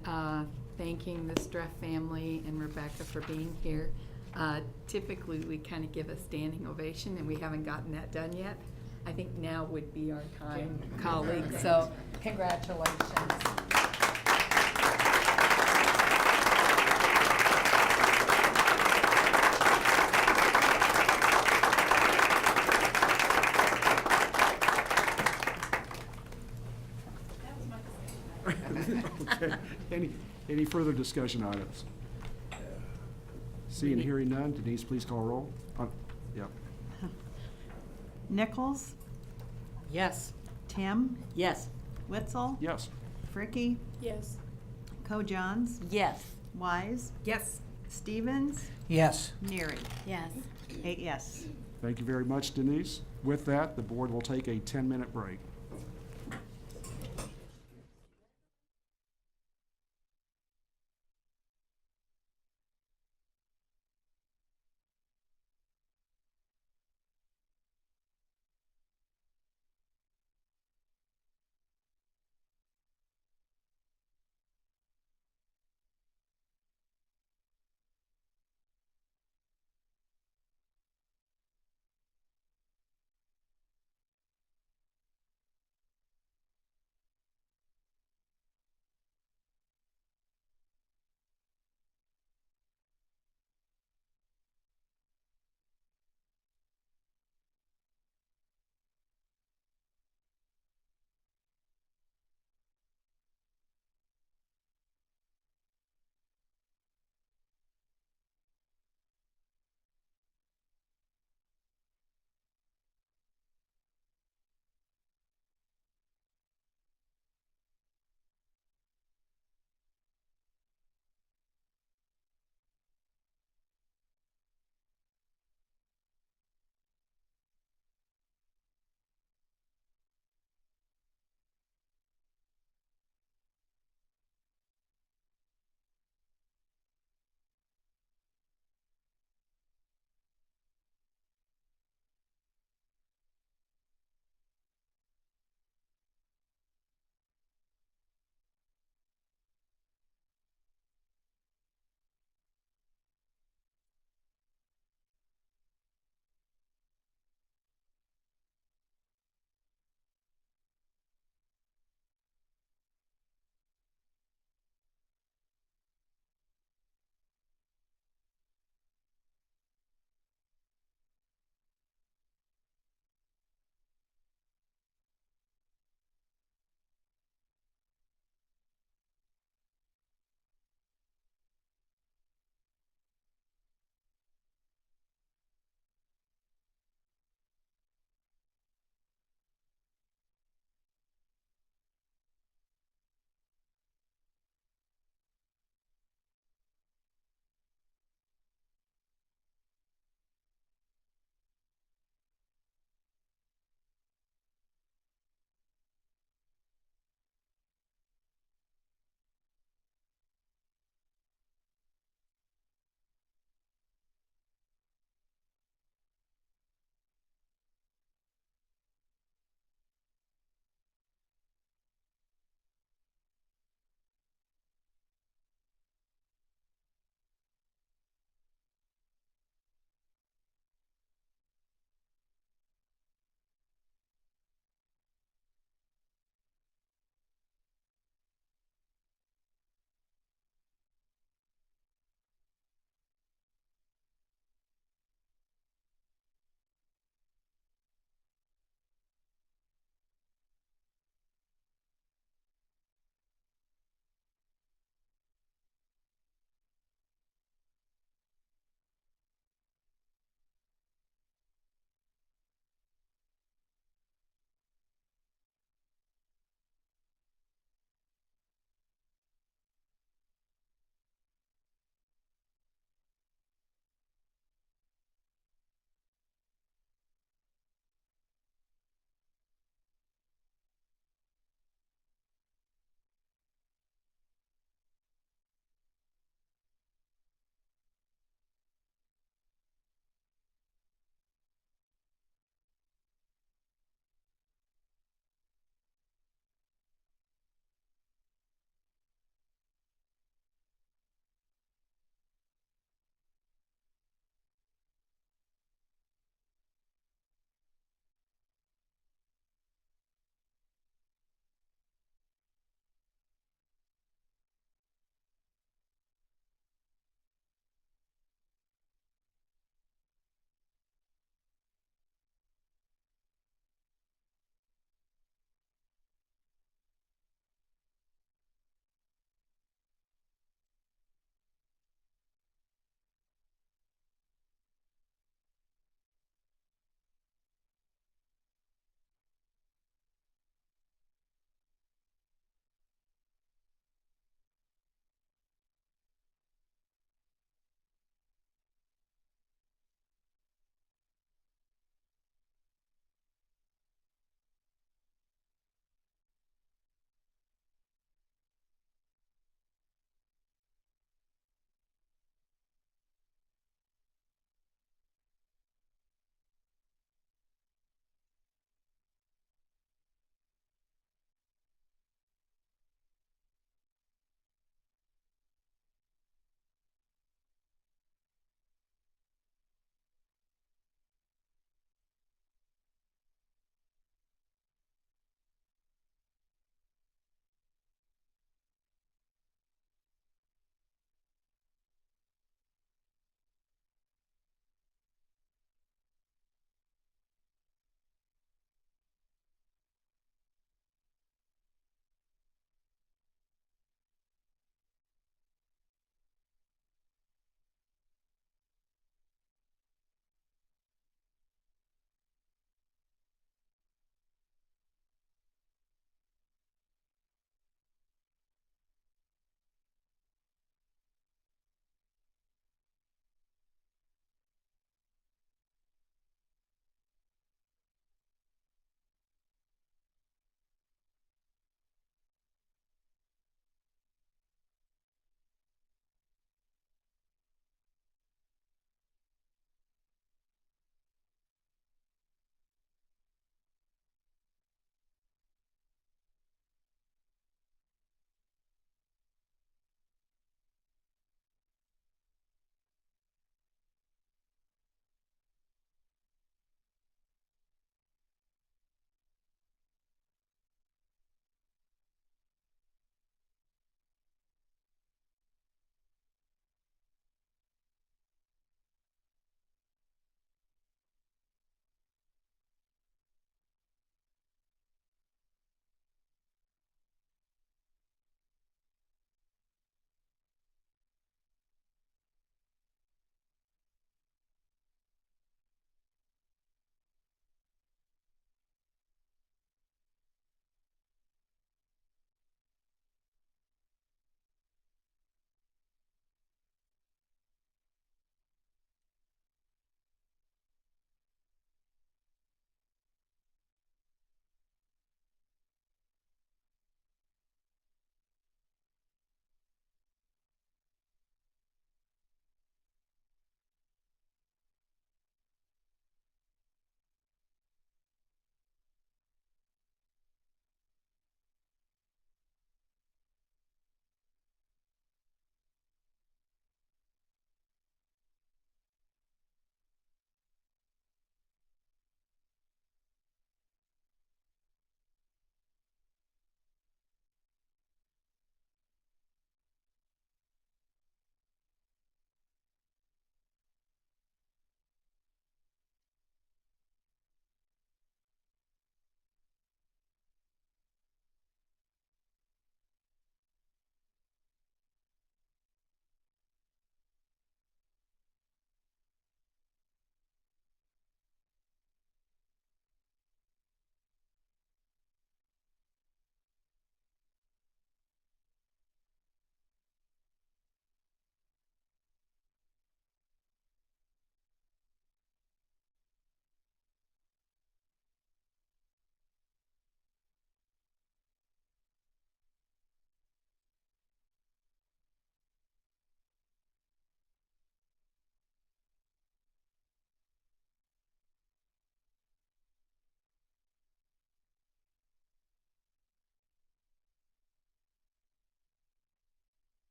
thanking the Streff family and Rebecca for being here. Typically, we kind of give a standing ovation, and we haven't gotten that done yet. I think now would be our time, colleagues, so congratulations. Okay. Any further discussion items? Seeing and hearing none, Denise, please call roll. Yeah. Nichols, Yes. Tim, Yes. Witzel, Yes. Fricky, Yes. Co-Johns, Yes. Wise, Yes. Stevens, Yes. Neary. Yes. 8 yes. Thank you very much, Denise. With that, the board will take a 10-minute break.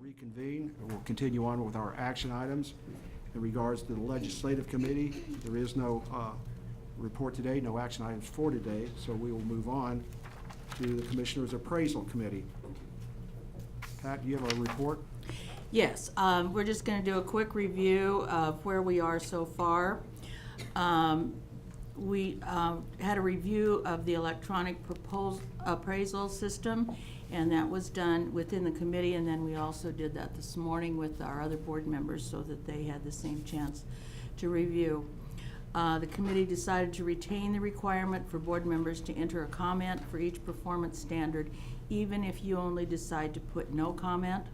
reconvene, and we'll continue on with our action items. In regards to the Legislative Committee, there is no report today, no action items for today, so we will move on to the Commissioner's Appraisal Committee. Pat, do you have a report? Yes, we're just going to do a quick review of where we are so far. We had a review of the electronic appraisal system, and that was done within the committee, and then we also did that this morning with our other board members so that they had the same chance to review. The committee decided to retain the requirement for board members to enter a comment for each performance standard, even if you only decide to put no comment.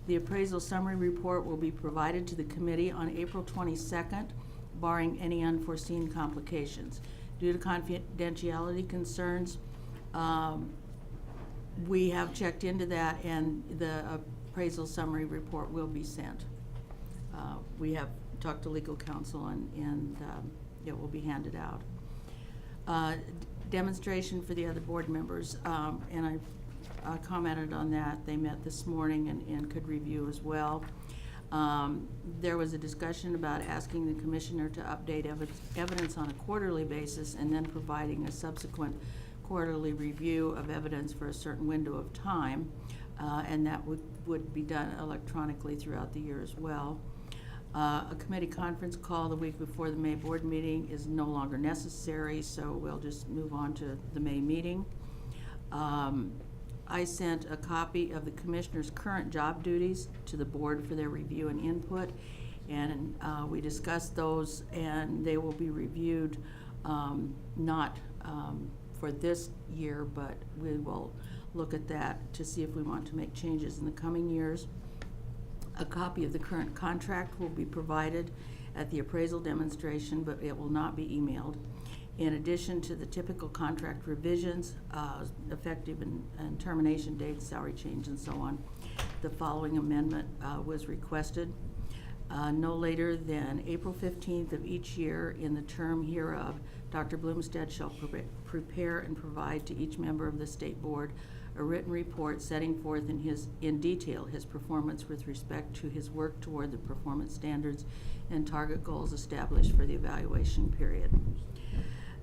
The appraisal summary report will be provided to the committee on April 22nd, barring any unforeseen complications. Due to confidentiality concerns, we have checked into that, and the appraisal summary report will be sent. We have talked to legal counsel, and it will be handed out. Demonstration for the other board members, and I commented on that. They met this morning and could review as well. There was a discussion about asking the commissioner to update evidence on a quarterly basis and then providing a subsequent quarterly review of evidence for a certain window of time, and that would be done electronically throughout the year as well. A committee conference call the week before the May board meeting is no longer necessary, so we'll just move on to the May meeting. I sent a copy of the commissioner's current job duties to the board for their review and input, and we discussed those, and they will be reviewed not for this year, but we will look at that to see if we want to make changes in the coming years. A copy of the current contract will be provided at the appraisal demonstration, but it will not be emailed. In addition to the typical contract revisions, effective and termination dates, salary change, and so on, the following amendment was requested. No later than April 15th of each year in the term hereof, Dr. Bloomstead shall prepare and provide to each member of the state board a written report setting forth in detail his performance with respect to his work toward the performance standards and target goals established for the evaluation period.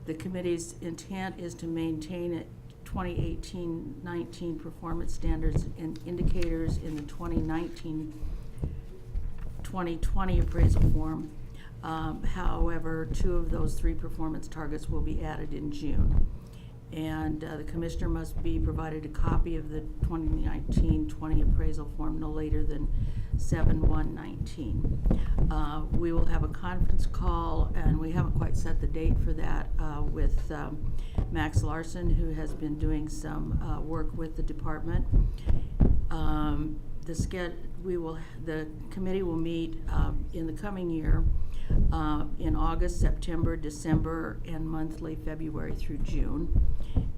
The committee's intent is to maintain 2018-19 performance standards and indicators in the 2019-2020 appraisal form. However, 2 of those 3 performance targets will be added in June. And the commissioner must be provided a copy of the 2019-20 appraisal form no later than 7/1/19. We will have a conference call, and we haven't quite set the date for that, with Max Larson, who has been doing some work with the department. The committee will meet in the coming year in August, September, December, and monthly February through June.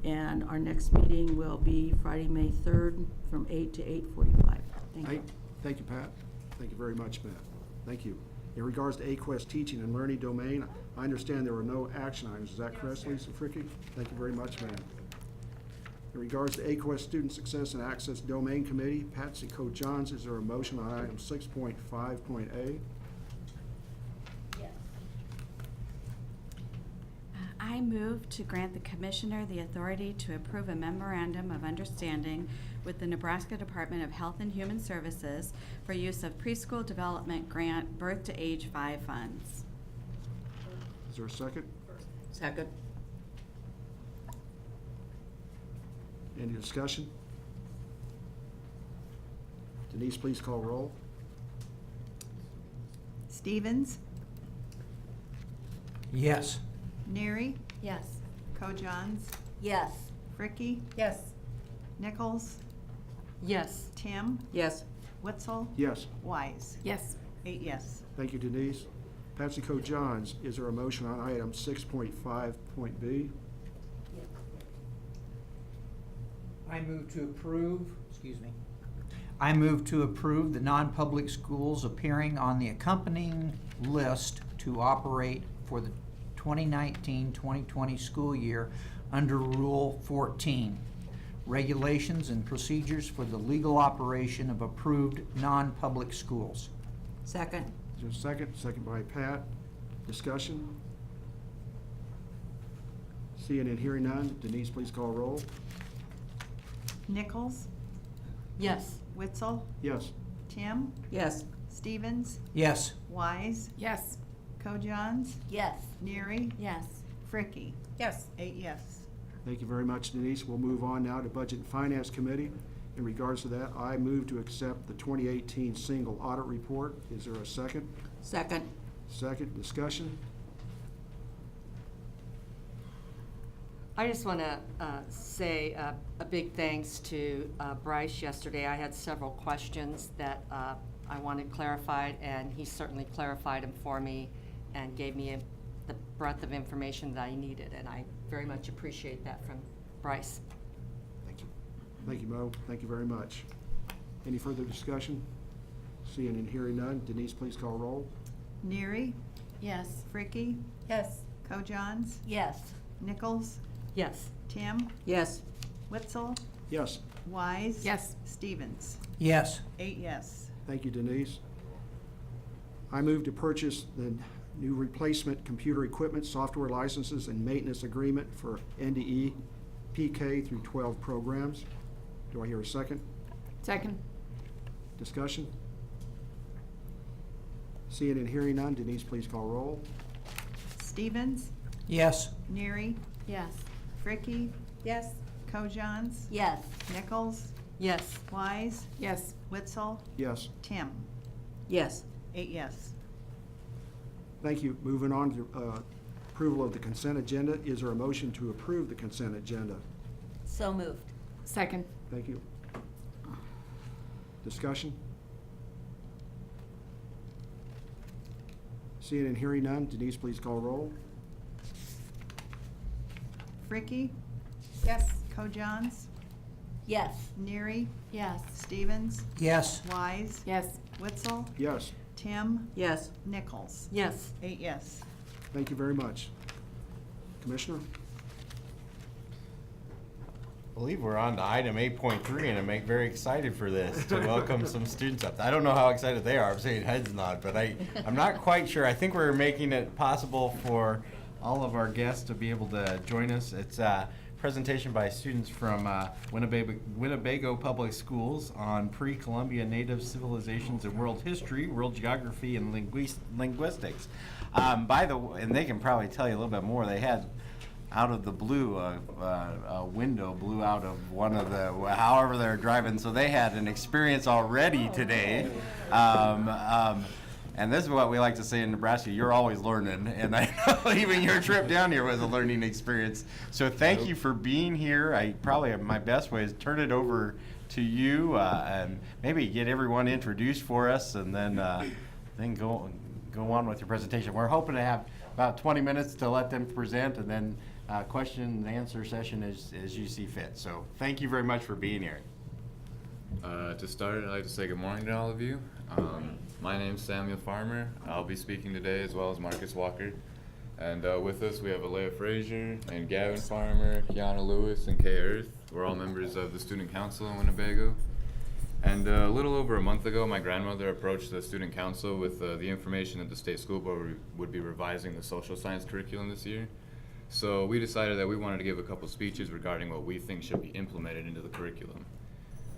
And our next meeting will be Friday, May 3rd from 8 to 8:45. Thank you. Thank you, Pat. Thank you very much, Pat. Thank you. In regards to AQuESTT teaching and learning domain, I understand there were no action items. Is that correct, Lisa Fricky? Thank you very much, ma'am. In regards to AQuESTT Student Success and Access Domain Committee, Patsy Coe-Johns, is there a motion on item 6.5.A? I move to grant the commissioner the authority to approve a memorandum of understanding with the Nebraska Department of Health and Human Services for use of preschool development grant birth to age 5 funds. Is there a second? Second. Any discussion? Denise, please call roll. Stevens, Yes. Neary, Yes. Coe-Johns, Yes. Fricky, Yes. Nichols, Yes. Tim, Yes. Wetzel, Yes. Wise. Yes. 8 yes. Thank you, Denise. Patsy Coe-Johns, is there a motion on item 6.5.B? I move to approve the non-public schools appearing on the accompanying list to operate for the 2019-2020 school year under Rule 14. regulations, and procedures for the legal operation of approved non-public schools. Second. Is there a second? Second by Pat. Discussion? Seeing and hearing none, Denise, please call roll. Nichols? Yes. Witzel? Yes. Tim? Yes. Stevens? Yes. Wise? Yes. Cojones? Yes. Neary? Yes. Fricky? Yes. 8 yes. Thank you very much, Denise. We'll move on now to Budget and Finance Committee. In regards to that, I move to accept the 2018 single audit report. Is there a second? Second. Second, discussion? I just want to say a big thanks to Bryce yesterday. I had several questions that I wanted clarified, and he certainly clarified them for me and gave me the breadth of information that I needed, and I very much appreciate that from Bryce. Thank you. Thank you, Mo. Thank you very much. Any further discussion? Seeing and hearing none, Denise, please call roll. Neary? Yes. Fricky? Yes. Cojones? Yes. Nichols? Yes. Tim? Yes. Witzel? Yes. Wise? Yes. Stevens? Yes. 8 yes. Thank you, Denise. I move to purchase the new replacement computer equipment, software licenses, and maintenance agreement for NDE PK through 12 programs. Do I hear a second? Second. Discussion? Seeing and hearing none, Denise, please call roll. Stevens? Yes. Neary? Yes. Fricky? Yes. Cojones? Yes. Nichols? Yes. Wise? Yes. Witzel? Yes. Tim? Yes. 8 yes. Thank you. Moving on to approval of the consent agenda. Is there a motion to approve the consent agenda? So moved. Second. Thank you. Discussion? Seeing and hearing none, Denise, please call roll. Fricky? Yes. Cojones? Yes. Neary? Yes. Stevens? Yes. Wise? Yes. Witzel? Yes. Tim? Yes. Nichols? Yes. 8 yes. Thank you very much. Commissioner? I believe we're on to item 8.3, and I'm very excited for this, to welcome some students up. I don't know how excited they are. I'm saying heads nod, but I'm not quite sure. I think we're making it possible for all of our guests to be able to join us. It's a presentation by students from Winnebago Public Schools on pre-Columbian Native civilizations and world history, world geography, and linguistics. By the way, and they can probably tell you a little bit more. They had, out of the blue, a window blew out of one of the, however they're driving, so they had an experience already today. And this is what we like to say in Nebraska: you're always learning, and I know even your trip down here was a learning experience. So thank you for being here. I probably, my best way is turn it over to you, and maybe get everyone introduced for us, and then go on with your presentation. We're hoping to have about 20 minutes to let them present, and then question and answer session as you see fit. So thank you very much for being here. To start, I'd like to say good morning to all of you. My name's Samuel Farmer. I'll be speaking today, as well as Marcus Walker. And with us we have Alea Frazier and Gavin Farmer, Kiana Lewis, and Kay Earth. We're all members of the Student Council in Winnebago. And a little over a month ago, my grandmother approached the Student Council with the information that the State School Board would be revising the social science curriculum this year. So we decided that we wanted to give a couple speeches regarding what we think should be implemented into the curriculum.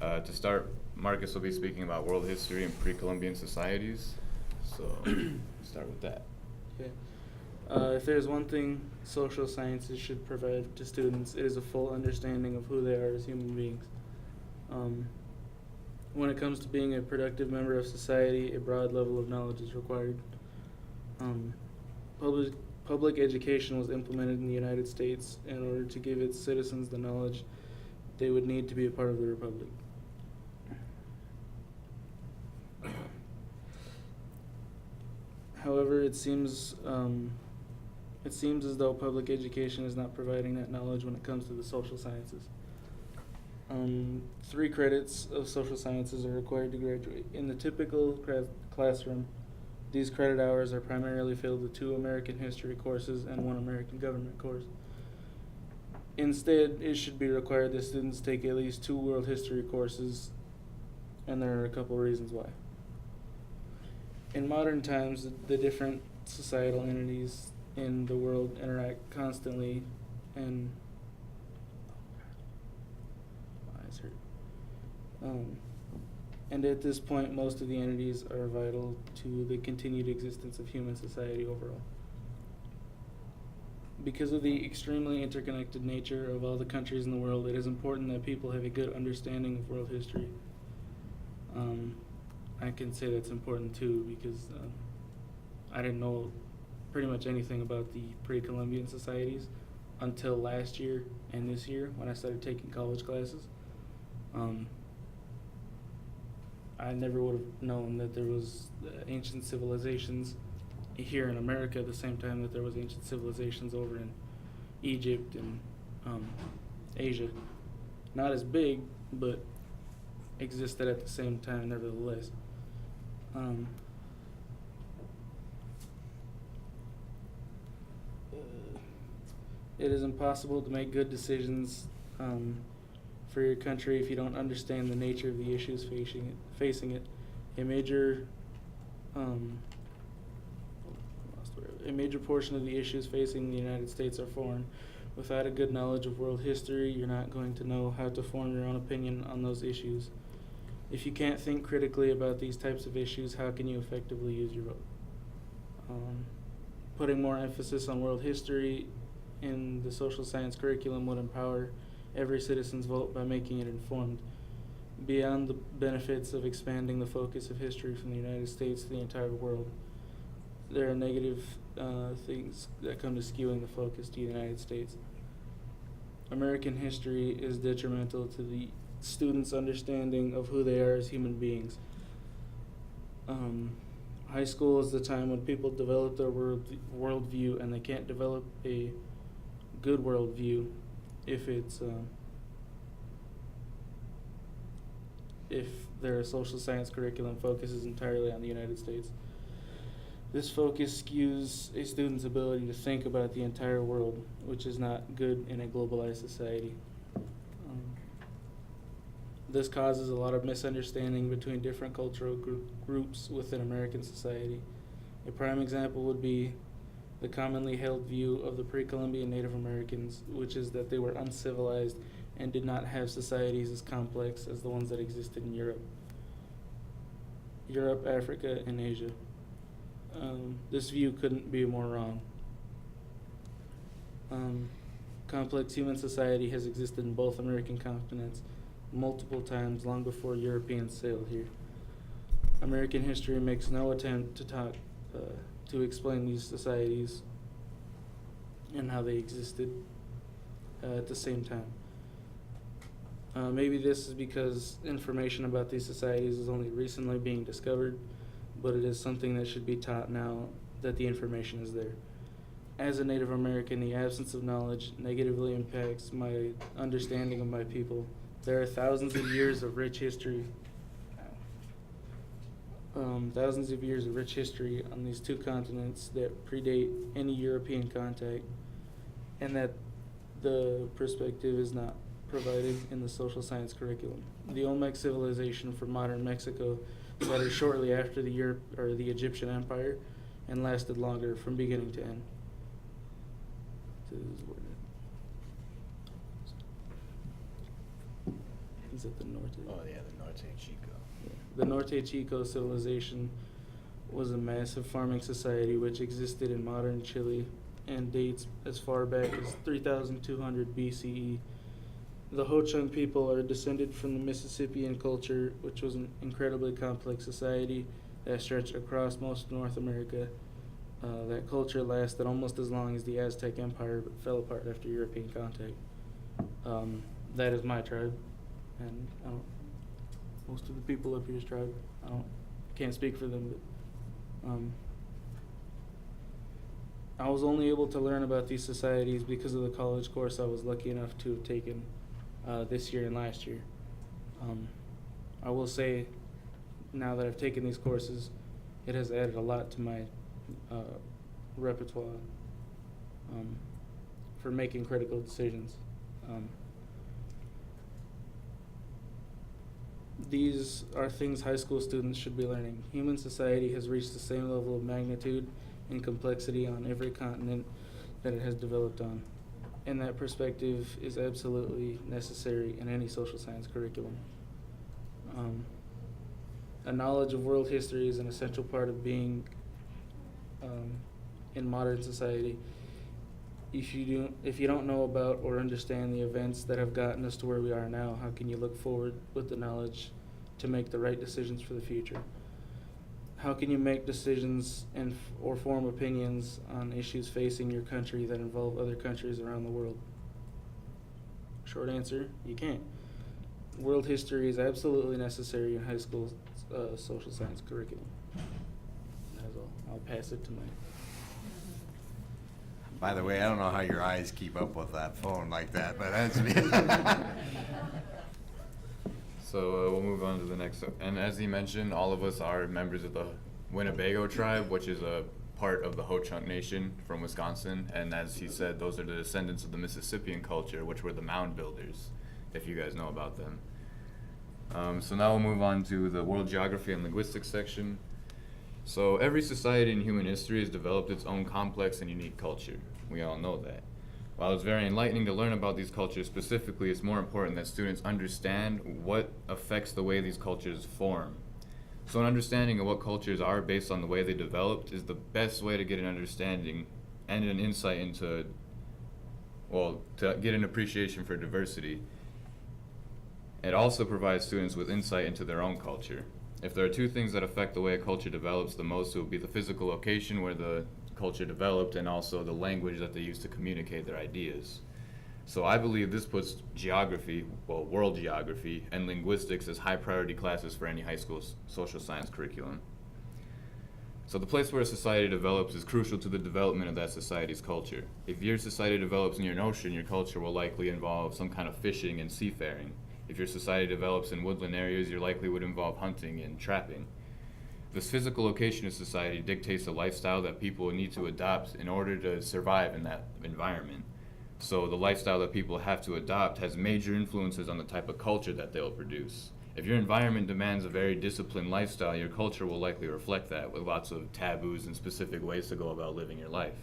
To start, Marcus will be speaking about world history and pre-Columbian societies. So, start with that. Okay. If there's one thing social sciences should provide to students, it is a full understanding of who they are as human beings. When it comes to being a productive member of society, a broad level of knowledge is required. Public education was implemented in the United States in order to give its citizens the knowledge they would need to be a part of the Republic. However, it seems as though public education is not providing that knowledge when it comes to the social sciences. 3 credits of social sciences are required to graduate. In the typical classroom, these credit hours are primarily filled with 2 American history courses and 1 American government course. Instead, it should be required that students take at least 2 world history courses, and there are a couple reasons why. In modern times, the different societal entities in the world interact constantly, and my eyes hurt. And at this point, most of the entities are vital to the continued existence of human society overall. Because of the extremely interconnected nature of all the countries in the world, it is important that people have a good understanding of world history. I can say that's important too, because I didn't know pretty much anything about the pre-Columbian societies until last year and this year when I started taking college classes. I never would have known that there was ancient civilizations here in America at the same time that there was ancient civilizations over in Egypt and Asia. Not as big, but existed at the same time nevertheless. It is impossible to make good decisions for your country if you don't understand the nature of the issues facing it. A major portion of the issues facing the United States are foreign. Without a good knowledge of world history, you're not going to know how to form your own opinion on those issues. If you can't think critically about these types of issues, how can you effectively use your vote? Putting more emphasis on world history in the social science curriculum would empower every citizen's vote by making it informed. Beyond the benefits of expanding the focus of history from the United States to the entire world, there are negative things that come to skewing the focus to the United States. American history is detrimental to the students' understanding of who they are as human beings. High school is the time when people develop their worldview, and they can't develop a good worldview if their social science curriculum focuses entirely on the United States. This focus skews a student's ability to think about the entire world, which is not good in a globalized society. This causes a lot of misunderstanding between different cultural groups within American society. A prime example would be the commonly held view of the pre-Columbian Native Americans, which is that they were uncivilized and did not have societies as complex as the ones that existed in Europe, Africa, and Asia. This view couldn't be more wrong. Complex human society has existed in both American continents multiple times long before Europeans sailed here. American history makes no attempt to explain these societies and how they existed at the same time. Maybe this is because information about these societies is only recently being discovered, but it is something that should be taught now that the information is there. As a Native American, the absence of knowledge negatively impacts my understanding of my people. There are thousands of years of rich history on these two continents that predate any European contact, and that the perspective is not provided in the social science curriculum. The Olmec civilization from modern Mexico started shortly after the Egyptian Empire and lasted longer from beginning to end. Is it the Norte? Oh yeah, the Norte Chico. Yeah. The Norte Chico civilization was a massive farming society which existed in modern Chile and dates as far back as 3200 BCE. The Ho-Chunk people are descended from the Mississippian culture, which was an incredibly complex society that stretched across most of North America. That culture lasted almost as long as the Aztec Empire, but fell apart after European contact. That is my tribe, and most of the people up here's tribe. Can't speak for them, but I was only able to learn about these societies because of the college course I was lucky enough to have taken this year and last year. I will say, now that I've taken these courses, it has added a lot to my repertoire for making critical decisions. These are things high school students should be learning. Human society has reached the same level of magnitude and complexity on every continent that it has developed on. And that perspective is absolutely necessary in any social science curriculum. A knowledge of world history is an essential part of being in modern society. If you don't know about or understand the events that have gotten us to where we are now, how can you look forward with the knowledge to make the right decisions for the future? How can you make decisions or form opinions on issues facing your country that involve other countries around the world? Short answer, you can't. World history is absolutely necessary in high school social science curriculum. That's all. I'll pass it to my... By the way, I don't know how your eyes keep up with that phone like that, but that's me. So we'll move on to the next. And as he mentioned, all of us are members of the Winnebago tribe, which is a part of the Ho-Chunk Nation from Wisconsin. And as he said, those are the descendants of the Mississippian culture, which were the mound builders, if you guys know about them. So now we'll move on to the world geography and linguistics section. So every society in human history has developed its own complex and unique culture. We all know that. While it's very enlightening to learn about these cultures specifically, it's more important that students understand what affects the way these cultures form. So an understanding of what cultures are based on the way they developed is the best way to get an understanding and an insight into, well, to get an appreciation for diversity. It also provides students with insight into their own culture. If there are two things that affect the way a culture develops the most, it would be the physical location where the culture developed and also the language that they use to communicate their ideas. So I believe this puts geography, well, world geography, and linguistics as high priority classes for any high school social science curriculum. So the place where a society develops is crucial to the development of that society's culture. If your society develops near an ocean, your culture will likely involve some kind of fishing and seafaring. If your society develops in woodland areas, your likely would involve hunting and trapping. This physical location of society dictates the lifestyle that people need to adopt in order to survive in that environment. So the lifestyle that people have to adopt has major influences on the type of culture that they'll produce. If your environment demands a very disciplined lifestyle, your culture will likely reflect that with lots of taboos and specific ways to go about living your life.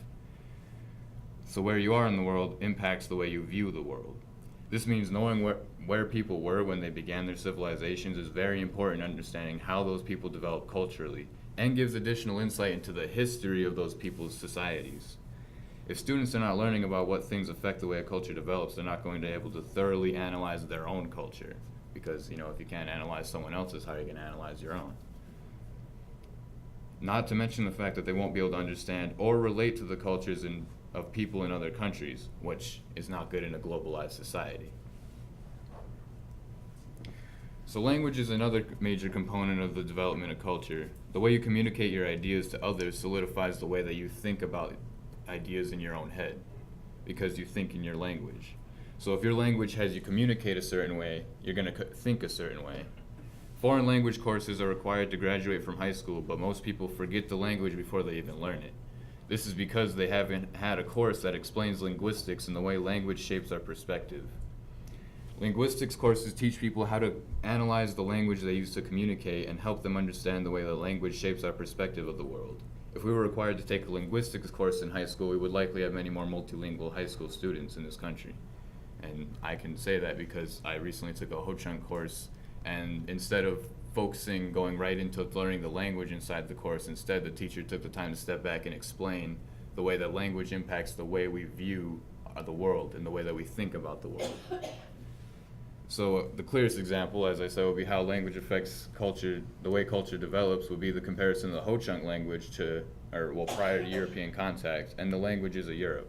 So where you are in the world impacts the way you view the world. This means knowing where people were when they began their civilizations is very important in understanding how those people developed culturally, and gives additional insight into the history of those people's societies. If students are not learning about what things affect the way a culture develops, they're not going to be able to thoroughly analyze their own culture. Because, if you can't analyze someone else's, how are you going to analyze your own? Not to mention the fact that they won't be able to understand or relate to the cultures of people in other countries, which is not good in a globalized society. So language is another major component of the development of culture. The way you communicate your ideas to others solidifies the way that you think about ideas in your own head, because you think in your language. So if your language has you communicate a certain way, you're going to think a certain way. Foreign language courses are required to graduate from high school, but most people forget the language before they even learn it. This is because they haven't had a course that explains linguistics and the way language shapes our perspective. Linguistics courses teach people how to analyze the language they use to communicate and help them understand the way that language shapes our perspective of the world. If we were required to take a linguistics course in high school, we would likely have many more multilingual high school students in this country. And I can say that because I recently took a Ho-Chunk course, and instead of going right into learning the language inside the course, instead the teacher took the time to step back and explain the way that language impacts the way we view the world and the way that we think about the world. So the clearest example, as I said, would be how language affects culture. The way culture develops would be the comparison of the Ho-Chunk language prior to European contact, and the languages of Europe.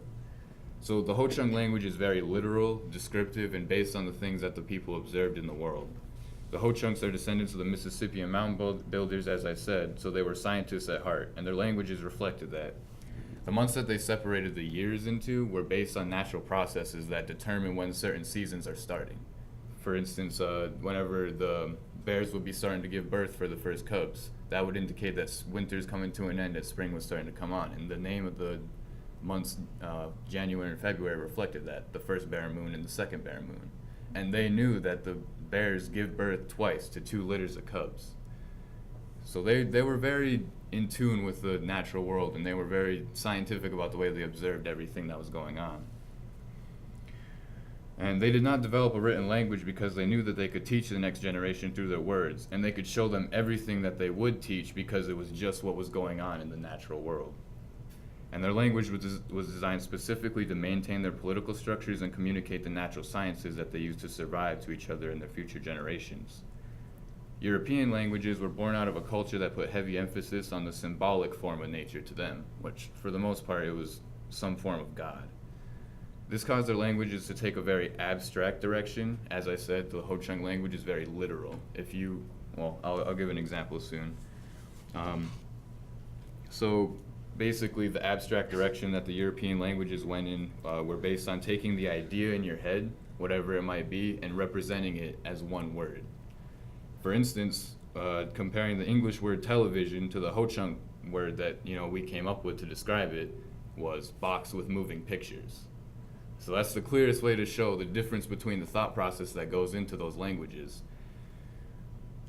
So the Ho-Chunk language is very literal, descriptive, and based on the things that the people observed in the world. The Ho-Chunks are descendants of the Mississippian mound builders, as I said, so they were scientists at heart, and their languages reflected that. The months that they separated the years into were based on natural processes that determine when certain seasons are starting. For instance, whenever the bears would be starting to give birth for the first cubs, that would indicate that winter's coming to an end, that spring was starting to come on. And the name of the months, January and February, reflected that, the first bare moon and the second bare moon. And they knew that the bears give birth twice to 2 litters of cubs. So they were very in tune with the natural world, and they were very scientific about the way they observed everything that was going on. And they did not develop a written language because they knew that they could teach the next generation through their words, and they could show them everything that they would teach because it was just what was going on in the natural world. And their language was designed specifically to maintain their political structures and communicate the natural sciences that they used to survive to each other and their future generations. European languages were born out of a culture that put heavy emphasis on the symbolic form of nature to them, which for the most part it was some form of God. This caused their languages to take a very abstract direction. As I said, the Ho-Chunk language is very literal. I'll give an example soon. So basically the abstract direction that the European languages went in were based on taking the idea in your head, whatever it might be, and representing it as one word. For instance, comparing the English word television to the Ho-Chunk word that we came up with to describe it was box with moving pictures. So that's the clearest way to show the difference between the thought process that goes into those languages.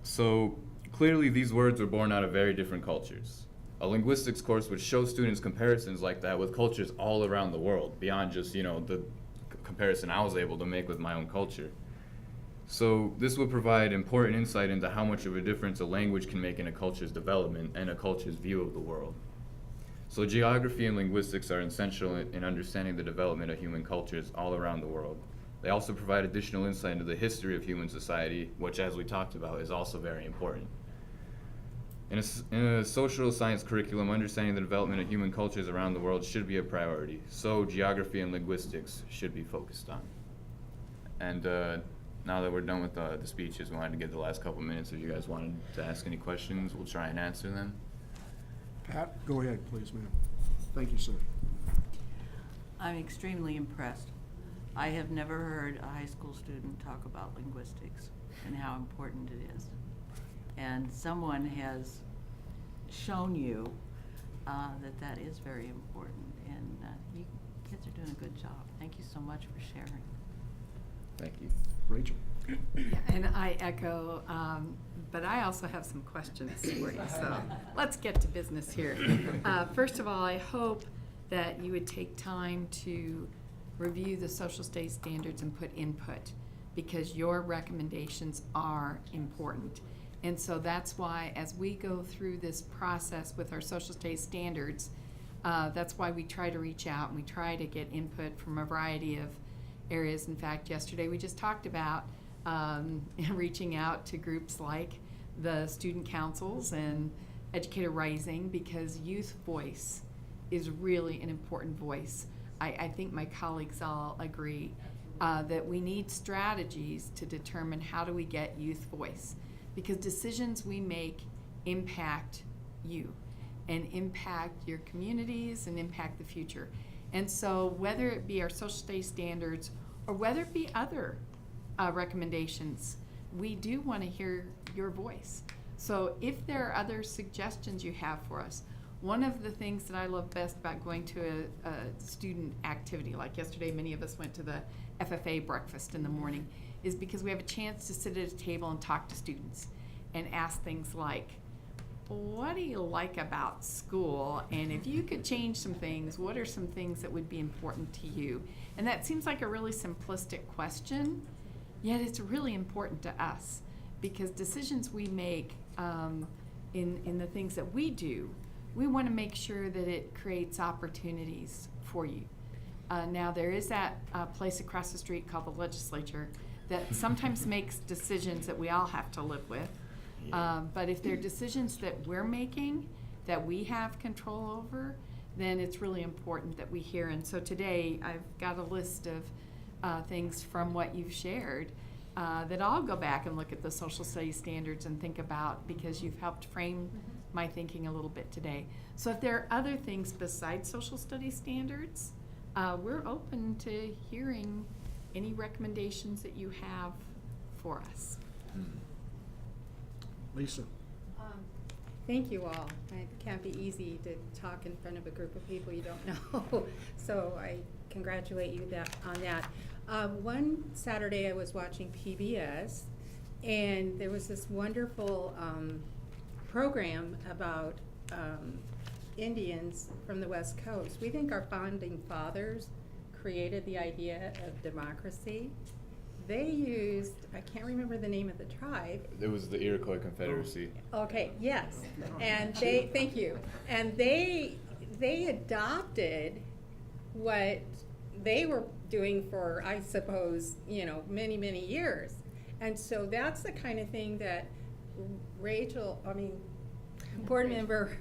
So clearly these words were born out of very different cultures. A linguistics course would show students comparisons like that with cultures all around the world, beyond just, the comparison I was able to make with my own culture. So this would provide important insight into how much of a difference a language can make in a culture's development and a culture's view of the world. So geography and linguistics are essential in understanding the development of human cultures all around the world. They also provide additional insight into the history of human society, which, as we talked about, is also very important. In a social science curriculum, understanding the development of human cultures around the world should be a priority, so geography and linguistics should be focused on. And now that we're done with the speeches, we wanted to give the last couple minutes. If you guys wanted to ask any questions, we'll try and answer them. Pat, go ahead, please, ma'am. Thank you, sir. I'm extremely impressed. I have never heard a high school student talk about linguistics and how important it is. And someone has shown you that is very important, and you kids are doing a good job. Thank you so much for sharing. Thank you. Rachel. And I echo, but I also have some questions for you, so let's get to business here. First of all, I hope that you would take time to review the social studies standards and put input, because your recommendations are important. And so that's why, as we go through this process with our social studies standards, that's why we try to reach out and we try to get input from a variety of areas. In fact, yesterday we just talked about reaching out to groups like the student councils and Educator Rising, because youth voice is really an important voice. I think my colleagues all agree that we need strategies to determine how do we get youth voice, because decisions we make impact you and impact your communities and impact the future. And so whether it be our social studies standards or whether it be other recommendations, we do want to hear your voice. So if there are other suggestions you have for us, one of the things that I love best about going to a student activity, like yesterday many of us went to the FFA breakfast in the morning, is because we have a chance to sit at a table and talk to students and ask things like, what do you like about school? And if you could change some things, what are some things that would be important to you? And that seems like a really simplistic question, yet it's really important to us, because decisions we make in the things that we do, we want to make sure that it creates opportunities for you. Now there is that place across the street called the legislature that sometimes makes decisions that we all have to live with. But if they're decisions that we're making, that we have control over, then it's really important that we hear. And so today I've got a list of things from what you've shared that I'll go back and look at the social studies standards and think about, because you've helped frame my thinking a little bit today. So if there are other things besides social studies standards, we're open to hearing any recommendations that you have for us. Lisa. Thank you all. It can't be easy to talk in front of a group of people you don't know. So I congratulate you on that. One Saturday I was watching PBS, and there was this wonderful program about Indians from the West Coast. We think our founding fathers created the idea of democracy. They used, I can't remember the name of the tribe. It was the Iroquois Confederacy. Okay, yes, and they, thank you, and they adopted what they were doing for, I suppose, many, many years. And so that's the kind of thing that Board Member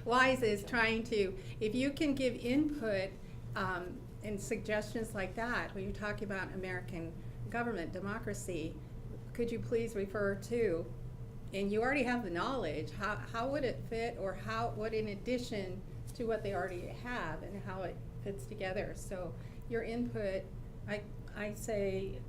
Wise is trying to, if you can give input and suggestions like that, when you're talking about American government, democracy, could you please refer to, and you already have the knowledge, how would it fit, or what in addition to what they already have and how it fits together. So your input, I say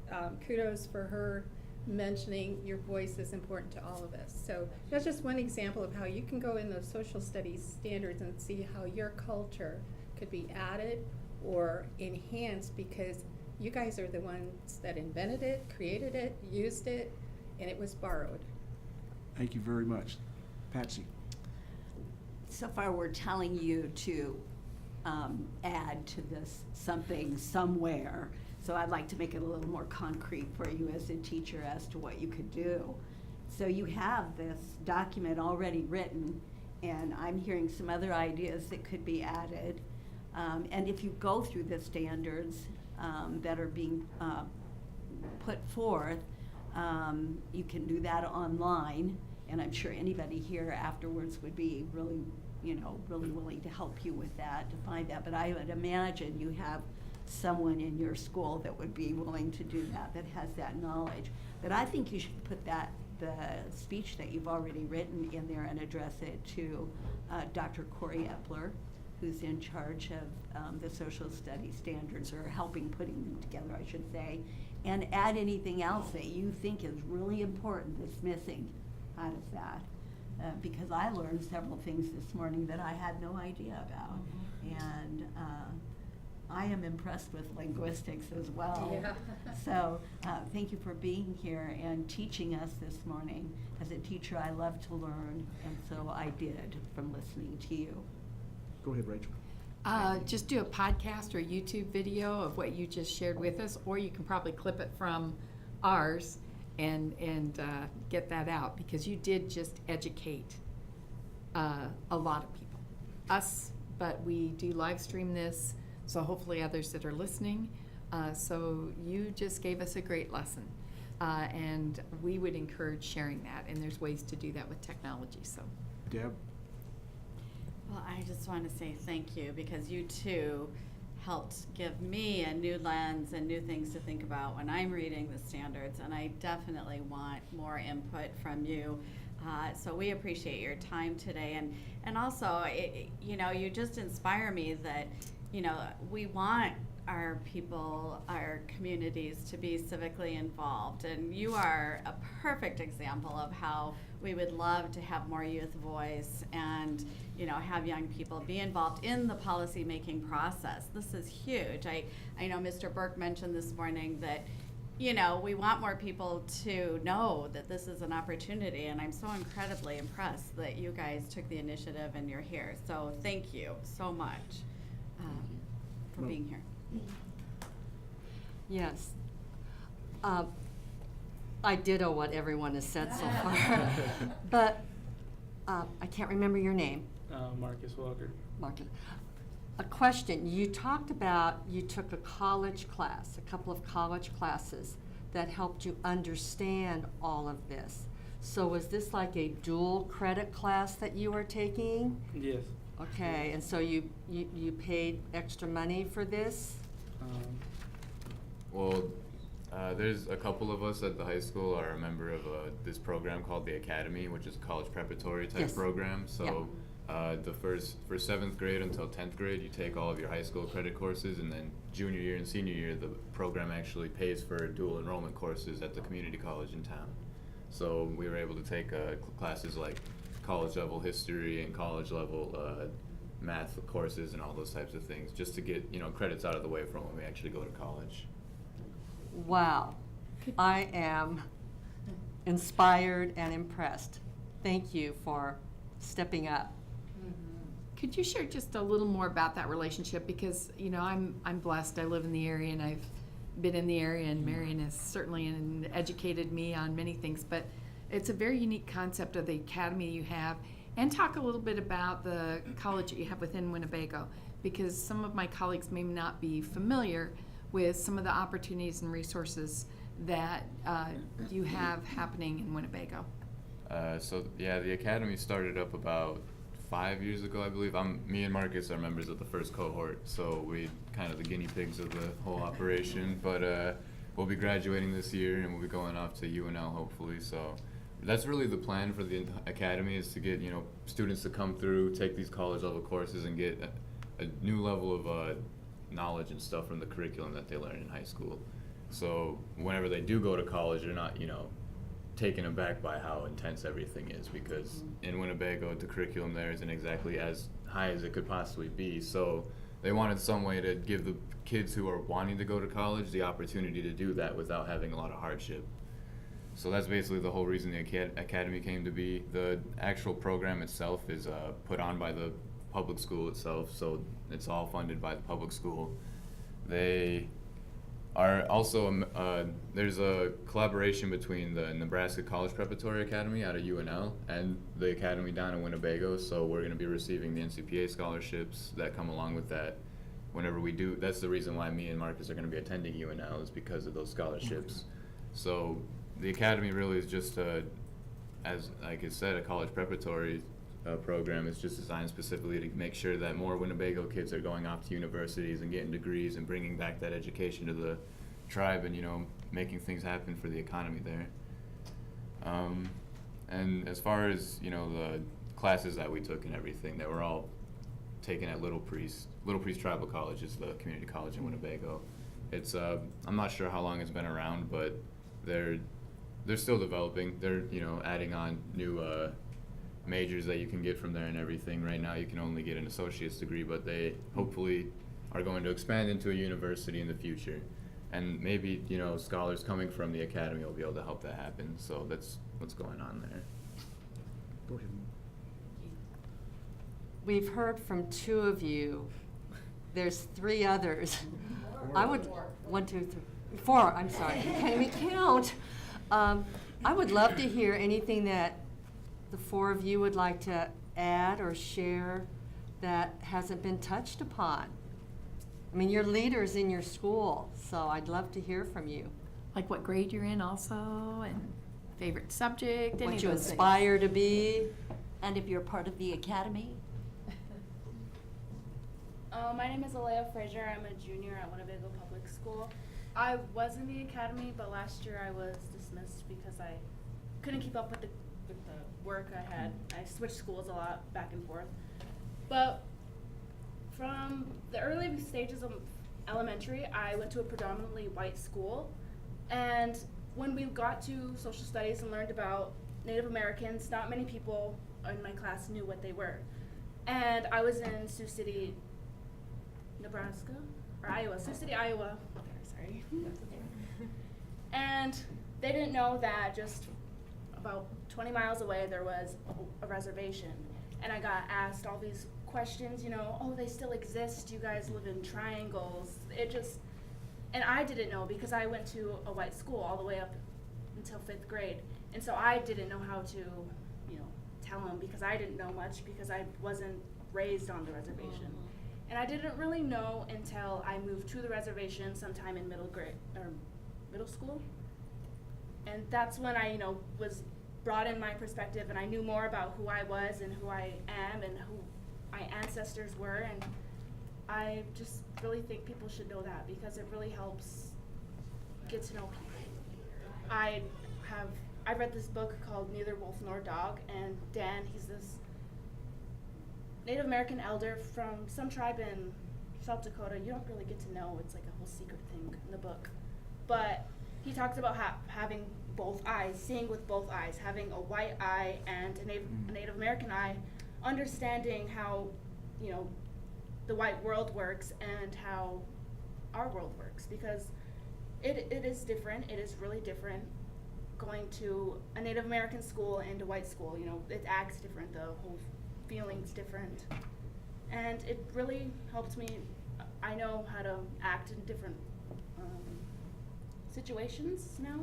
kudos for her mentioning your voice is important to all of us. So that's just one example of how you can go in those social studies standards and see how your culture could be added or enhanced, because you guys are the ones that invented it, created it, used it, and it was borrowed. Thank you very much. Patsy. So far, we're telling you to add to this something somewhere. So I'd like to make it a little more concrete for you as a teacher as to what you could do. So you have this document already written, and I'm hearing some other ideas that could be added. And if you go through the standards that are being put forth, you can do that online, and I'm sure anybody here afterwards would be really, really willing to help you with that, to find that. But I would imagine you have someone in your school that would be willing to do that, that has that knowledge. But I think you should put the speech that you've already written in there and address it to Dr. Corey Epler, who's in charge of the social studies standards, or helping putting them together, I should say, and add anything else that you think is really important that's missing out of that. Because I learned several things this morning that I had no idea about. And I am impressed with linguistics as well. Yeah. So thank you for being here and teaching us this morning. As a teacher, I love to learn, and so I did from listening to you. Go ahead, Rachel. Just do a podcast or a YouTube video of what you just shared with us, or you can probably clip it from ours and get that out, because you did just educate a lot of people. Us, but we do live stream this, so hopefully others that are listening. So you just gave us a great lesson, and we would encourage sharing that, and there's ways to do that with technology. So, Deb? Well, I just want to say thank you, because you too helped give me a new lens and new things to think about when I'm reading the standards, and I definitely want more input from you. So we appreciate your time today, and also, you just inspire me that, we want our people, our communities to be civically involved, and you are a perfect example of how we would love to have more youth voice and have young people be involved in the policy making process. This is huge. I know Mr. Burke mentioned this morning that we want more people to know that this is an opportunity, and I'm so incredibly impressed that you guys took the initiative and you're here. So thank you so much for being here. Yes. I ditto what everyone has said so far. But I can't remember your name. Marcus Walker. Marcus. A question. You talked about you took a college class, a couple of college classes that helped you understand all of this. So was this like a dual credit class that you were taking? Yes. Okay, and so you paid extra money for this? Well, there's a couple of us at the high school are a member of this program called the Academy, which is a college preparatory type Yes. program. So for 7th grade until 10th grade, you take all of your high school credit courses, and then junior year and senior year, the program actually pays for dual enrollment courses at the community college in town. So we were able to take classes like college level history and college level math courses and all those types of things, just to get, you know, credits out of the way from when we actually go to college. Wow. I am inspired and impressed. Thank you for stepping up. Could you share just a little more about that relationship? Because, you know, I'm blessed. I live in the area and I've been in the area, and Marion has certainly educated me on many things, but it's a very unique concept of the academy you have. And talk a little bit about the college that you have within Winnebago, because some of my colleagues may not be familiar with some of the opportunities and resources that you have happening in Winnebago. So yeah, the academy started up about 5 years ago, I believe. Me and Marcus are members of the first cohort, so we kind of the guinea pigs of the whole operation. But we'll be graduating this year, and we'll be going off to UNL hopefully. So that's really the plan for the academy, is to get, you know, students to come through, take these college level courses, and get a new level of knowledge and stuff from the curriculum that they learn in high school. So whenever they do go to college, they're not, you know, taken aback by how intense everything is, because in Winnebago the curriculum there isn't exactly as high as it could possibly be. So they wanted some way to give the kids who are wanting to go to college the opportunity to do that without having a lot of hardship. So that's basically the whole reason the academy came to be. The actual program itself is put on by the public school itself, so it's all funded by the public school. They are also, there's a collaboration between the Nebraska College Preparatory Academy out of UNL and the academy down in Winnebago, so we're going to be receiving the NCPA scholarships that come along with that. Whenever we do, that's the reason why me and Marcus are going to be attending UNL, is because of those scholarships. So the academy really is just, as like I said, a college preparatory program. Is just designed specifically to make sure that more Winnebago kids are going off to universities and getting degrees and bringing back that education to the tribe, and, you know, making things happen for the economy there. And as far as, you know, the classes that we took and everything that were all taken at Little Priest Tribal College is the community college in Winnebago. It's I'm not sure how long it's been around, but they're still developing. They're, you know, adding on new majors that you can get from there and everything. Right now you can only get an associate's degree, but they hopefully are going to expand into a university in the future. And maybe, you know, scholars coming from the academy will be able to help that happen. So that's what's going on there. Go ahead. We've heard from 2 of you. There's 3 others. I would, 1, 2, 3, 4, I'm sorry, you can't even count. I would love to hear anything that the 4 of you would like to add or share that hasn't been touched upon. I mean, you're leaders in your school, so I'd love to hear from you. Like what grade you're in also, and favorite subject, any What of you those aspire to be. And if you're part of the academy? My name is Alea Frazier. I'm a junior at Winnebago Public School. I was in the academy, but last year I was dismissed because I couldn't keep up with the work I had. I switched schools a lot back and forth. But from the early stages of elementary, I went to a predominantly white school. And when we got to social studies and learned about Native Americans, not many people in my class knew what they were. And I was in Sioux City, Nebraska, or Iowa, Sioux City, Iowa. Sorry. And they didn't know that just about 20 miles away there was a reservation. And I got asked all these questions, you know, oh, they still exist, you guys live in triangles. And I didn't know because I went to a white school all the way up until 5th grade. And so I didn't know how to, you know, tell them because I didn't know much because I wasn't raised on the reservation. And I didn't really know until I moved to the reservation sometime in middle school. And that's when I, you know, was brought in my perspective and I knew more about who I was and who I am and who my ancestors were. And I just really think people should know that because it really helps get to know people. I read this book called Neither Wolf Nor Dog, and Dan, he's this Native American elder from some tribe in South Dakota. You don't really get to know, it's like a whole secret thing in the book. But he talks about having both eyes, seeing with both eyes, having a white eye and a Native American eye, understanding how, the white world works and how our world works, because it is different. It is really different going to a Native American school and a white school. It acts different, the whole feeling's different. And it really helped me. I know how to act in different situations now,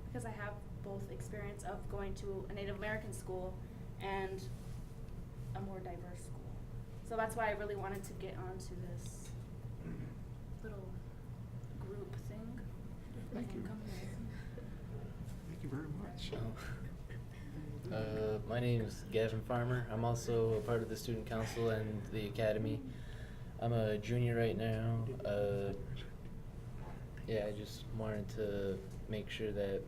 because I have both experience of going to a Native American school and a more diverse school. So that's why I really wanted to get onto this little group thing. Thank you. Thank you very much. My name is Gavin Farmer. I'm also a part of the student council and the academy. I'm a junior right now. Yeah, I just wanted to make sure that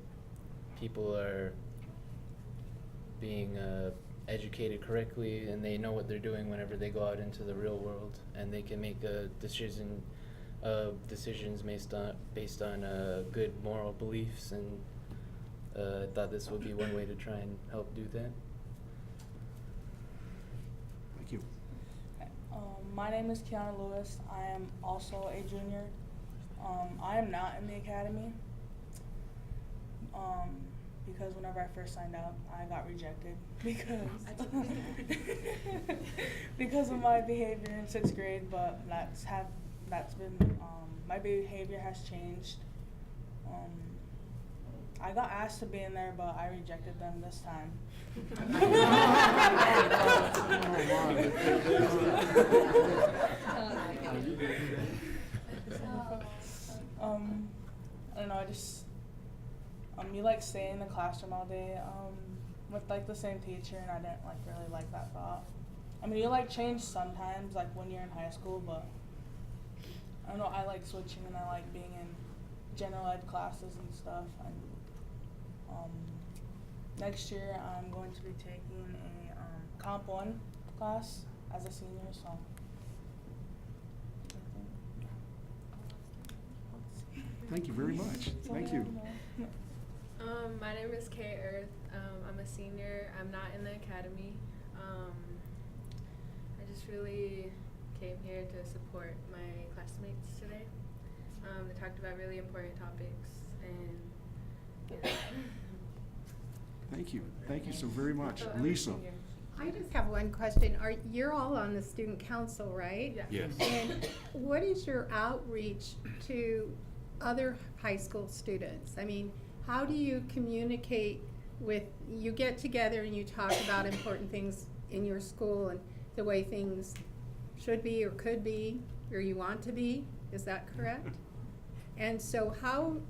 people are being educated correctly and they know what they're doing whenever they go out into the real world, and they can make decisions based on good moral beliefs, and I thought this would be one way to try and help do that. Thank you. My name is Kiana Lewis. I am also a junior. I am not in the academy because whenever I first signed up, I got rejected because of my behavior in 6th grade. But that's been my behavior has changed. I got asked to be in there, but I rejected them this time. I don't know, you stay in the classroom all day with the same teacher, and I didn't really like that thought. You change sometimes, when you're in high school, but I don't know, I like switching, and I like being in general ed classes and stuff. And next year I'm going to be taking a Comp 1 class as a senior, so. Thank you very much. Thank you. My name is Kay Earth. I'm a senior. I'm not in the academy. I just really came here to support my classmates today. They talked about really important topics, and yeah. Thank you. Thank you so very much. Lisa. I just have one question. You're all on the student council, right? Yes. And what is your outreach to other high school students? How do you communicate you get together and you talk about important things in your school and the way things should be or could be or you want to be? Is that correct? And so how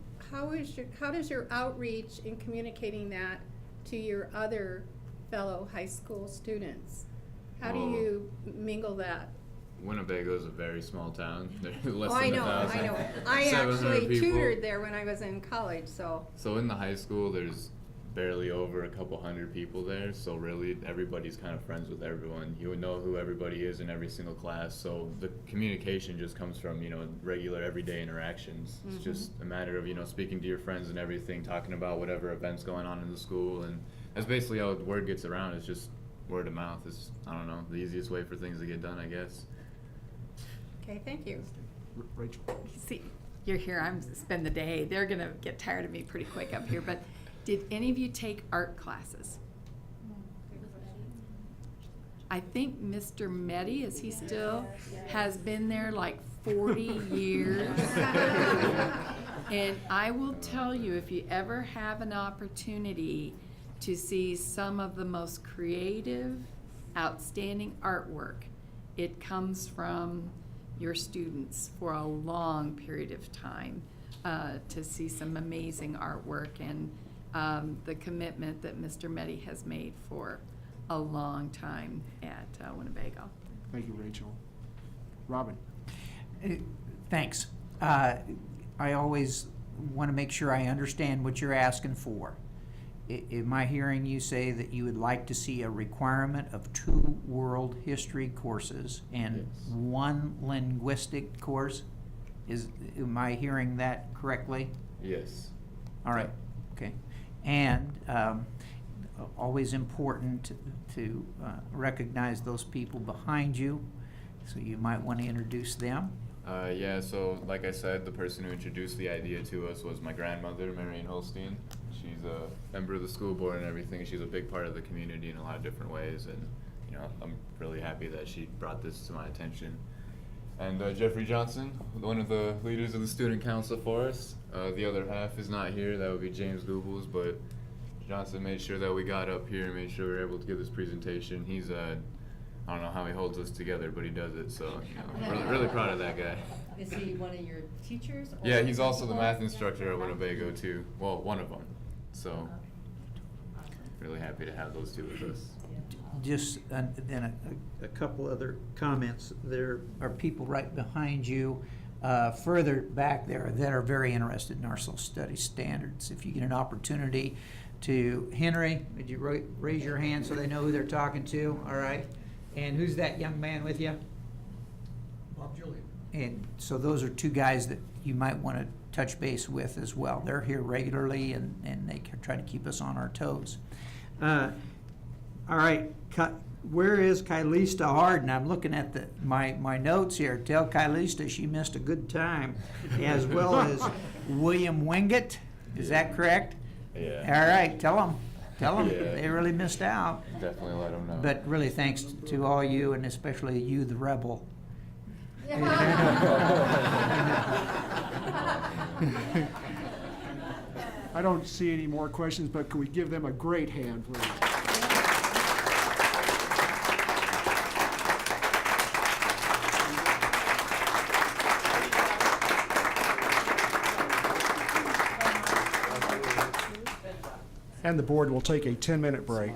does your outreach in communicating that to your other fellow high school students? How do you mingle that? Winnebago is a very small town. There's less I than know. 1,000. I 700 actually people. tutored there when I was in college, so. So in the high school, there's barely over a couple hundred people there. So really, everybody's kind of friends with everyone. You would know who everybody is in every single class. So the communication just comes from, regular everyday interactions. Mm-hmm. It's just a matter of, speaking to your friends and everything, talking about whatever events going on in the school. And that's basically how the word gets around. It's just word of mouth. It's, I don't know, the easiest way for things to get done, I guess. Okay, thank you. Rachel. See, you're here, spend the day. They're gonna get tired of me pretty quick up here, but did any of you take art classes? I think Mr. Meddy, is he still, has been there 40 years. And I will tell you, if you ever have an opportunity to see some of the most creative, outstanding artwork, it comes from your students for a long period of time, to see some amazing artwork and the commitment that Mr. Meddy has made for a long time at Winnebago. Thank you, Rachel. Robin. Thanks. I always want to make sure I understand what you're asking for. Am I hearing you say that you would like to see a requirement of 2 world history courses and 1 linguistic course? Am I hearing that correctly? Yes. All right. Okay. And always important to recognize those people behind you. So you might want to introduce them. Yeah, so like I said, the person who introduced the idea to us was my grandmother, Marion Holstein. She's a member of the school board and everything. She's a big part of the community in a lot of different ways, and you know, I'm really happy that she brought this to my attention. And Jeffrey Johnson, one of the leaders of the student council for us. The other half is not here. That would be James Goebbels, but Johnson made sure that we got up here and made sure we were able to give this presentation. He's I don't know how he holds us together, but he does it. So you know, really proud of that guy. Is he one of your teachers? Or Yeah, he's also the principal? math instructor at Winnebago too. Well, one of them. So really happy to have those two with us. Just then a couple other comments. There are people right behind you, further back there, that are very interested in our social studies standards. If you get an opportunity to, Henry, would you raise your hand so they know who they're talking to? All right. And who's that young man with you? Bob Julian. And so those are two guys that you might want to touch base with as well. They're here regularly, and they try to keep us on our toes. All right, where is Kylista Harden? I'm looking at my notes here. Tell Kylista she missed a good time, as well as William Wingate. Is that correct? Yeah. All right, tell them. Yeah. They really missed out. Definitely let them know. But really thanks to all you, and especially you, the rebel. I don't see any more questions, but can we give them a great hand, please? And the board will take a 10-minute break.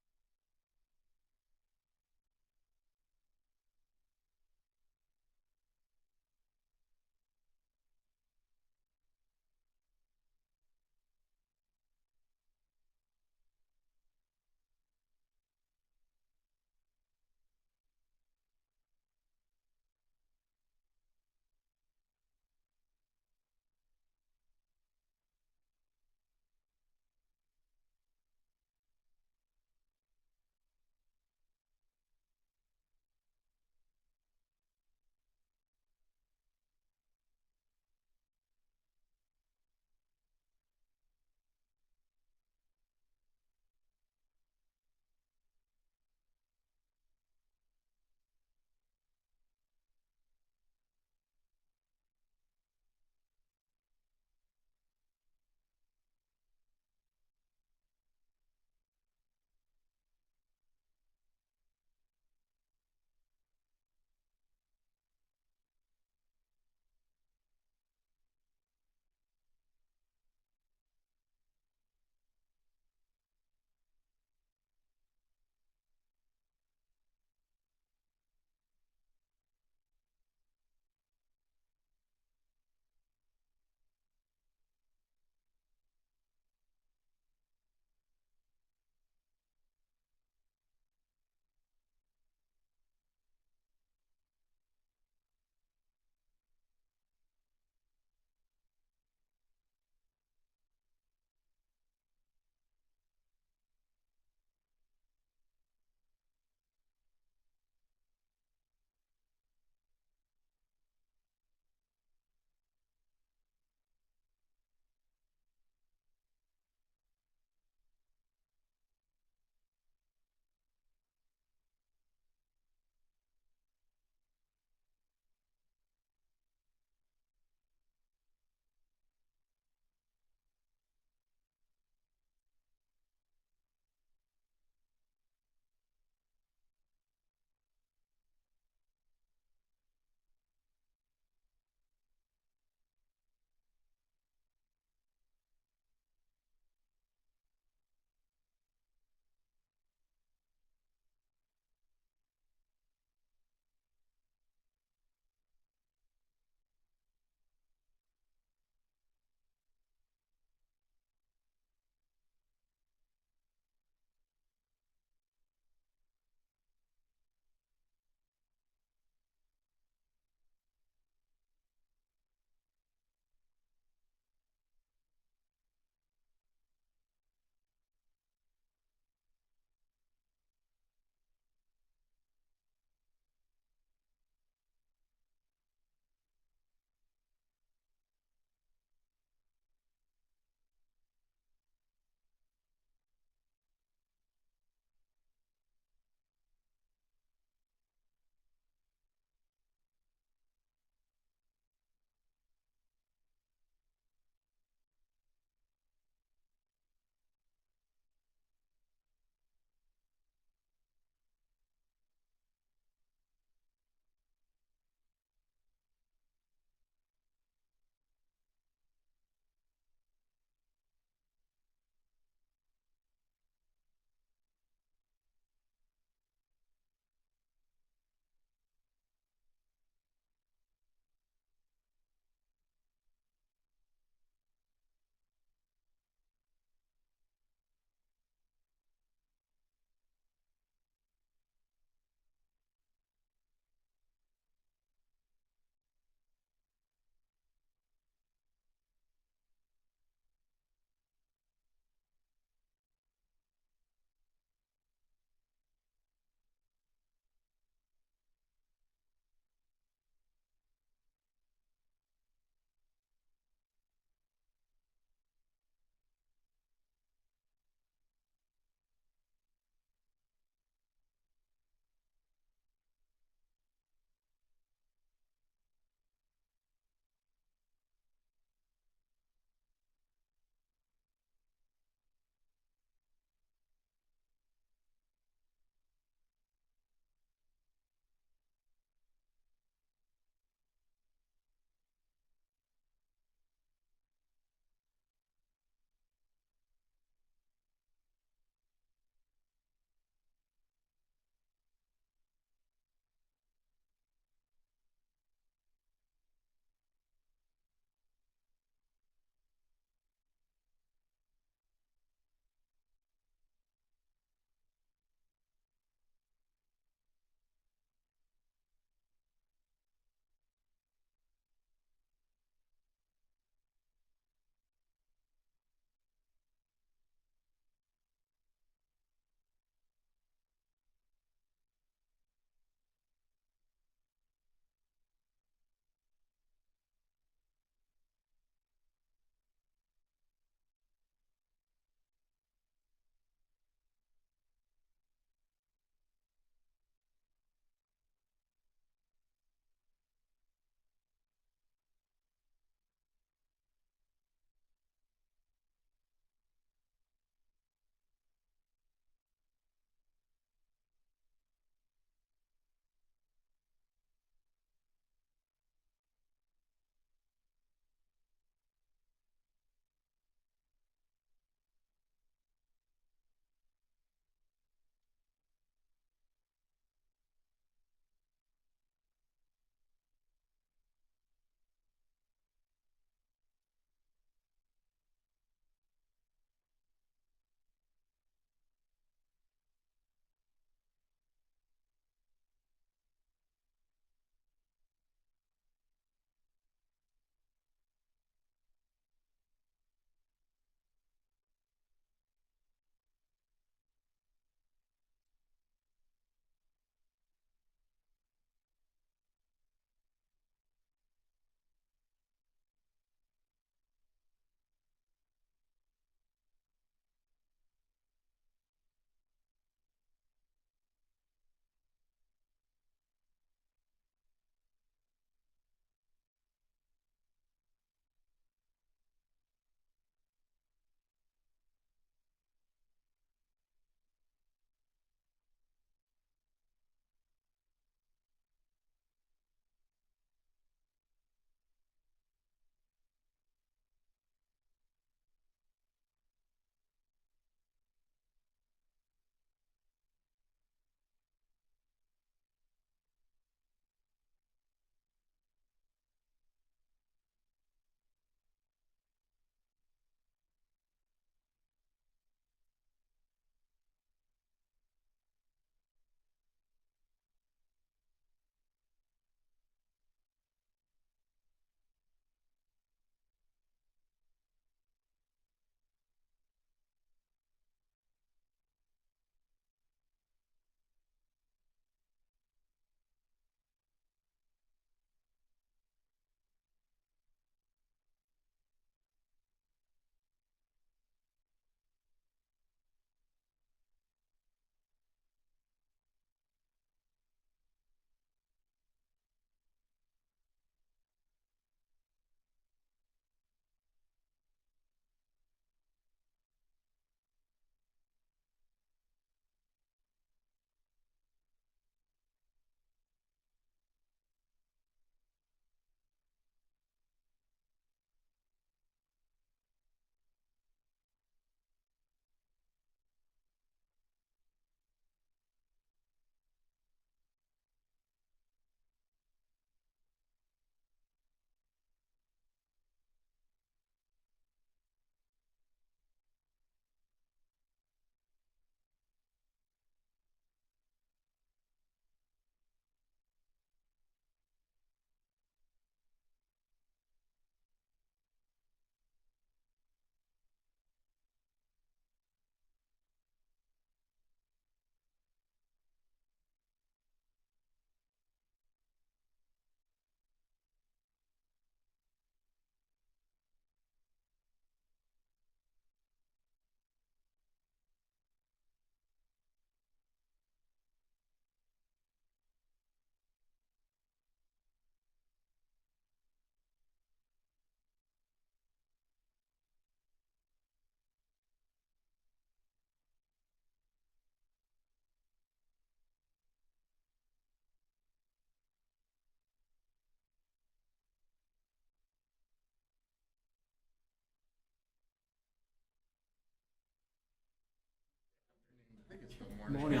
Morning.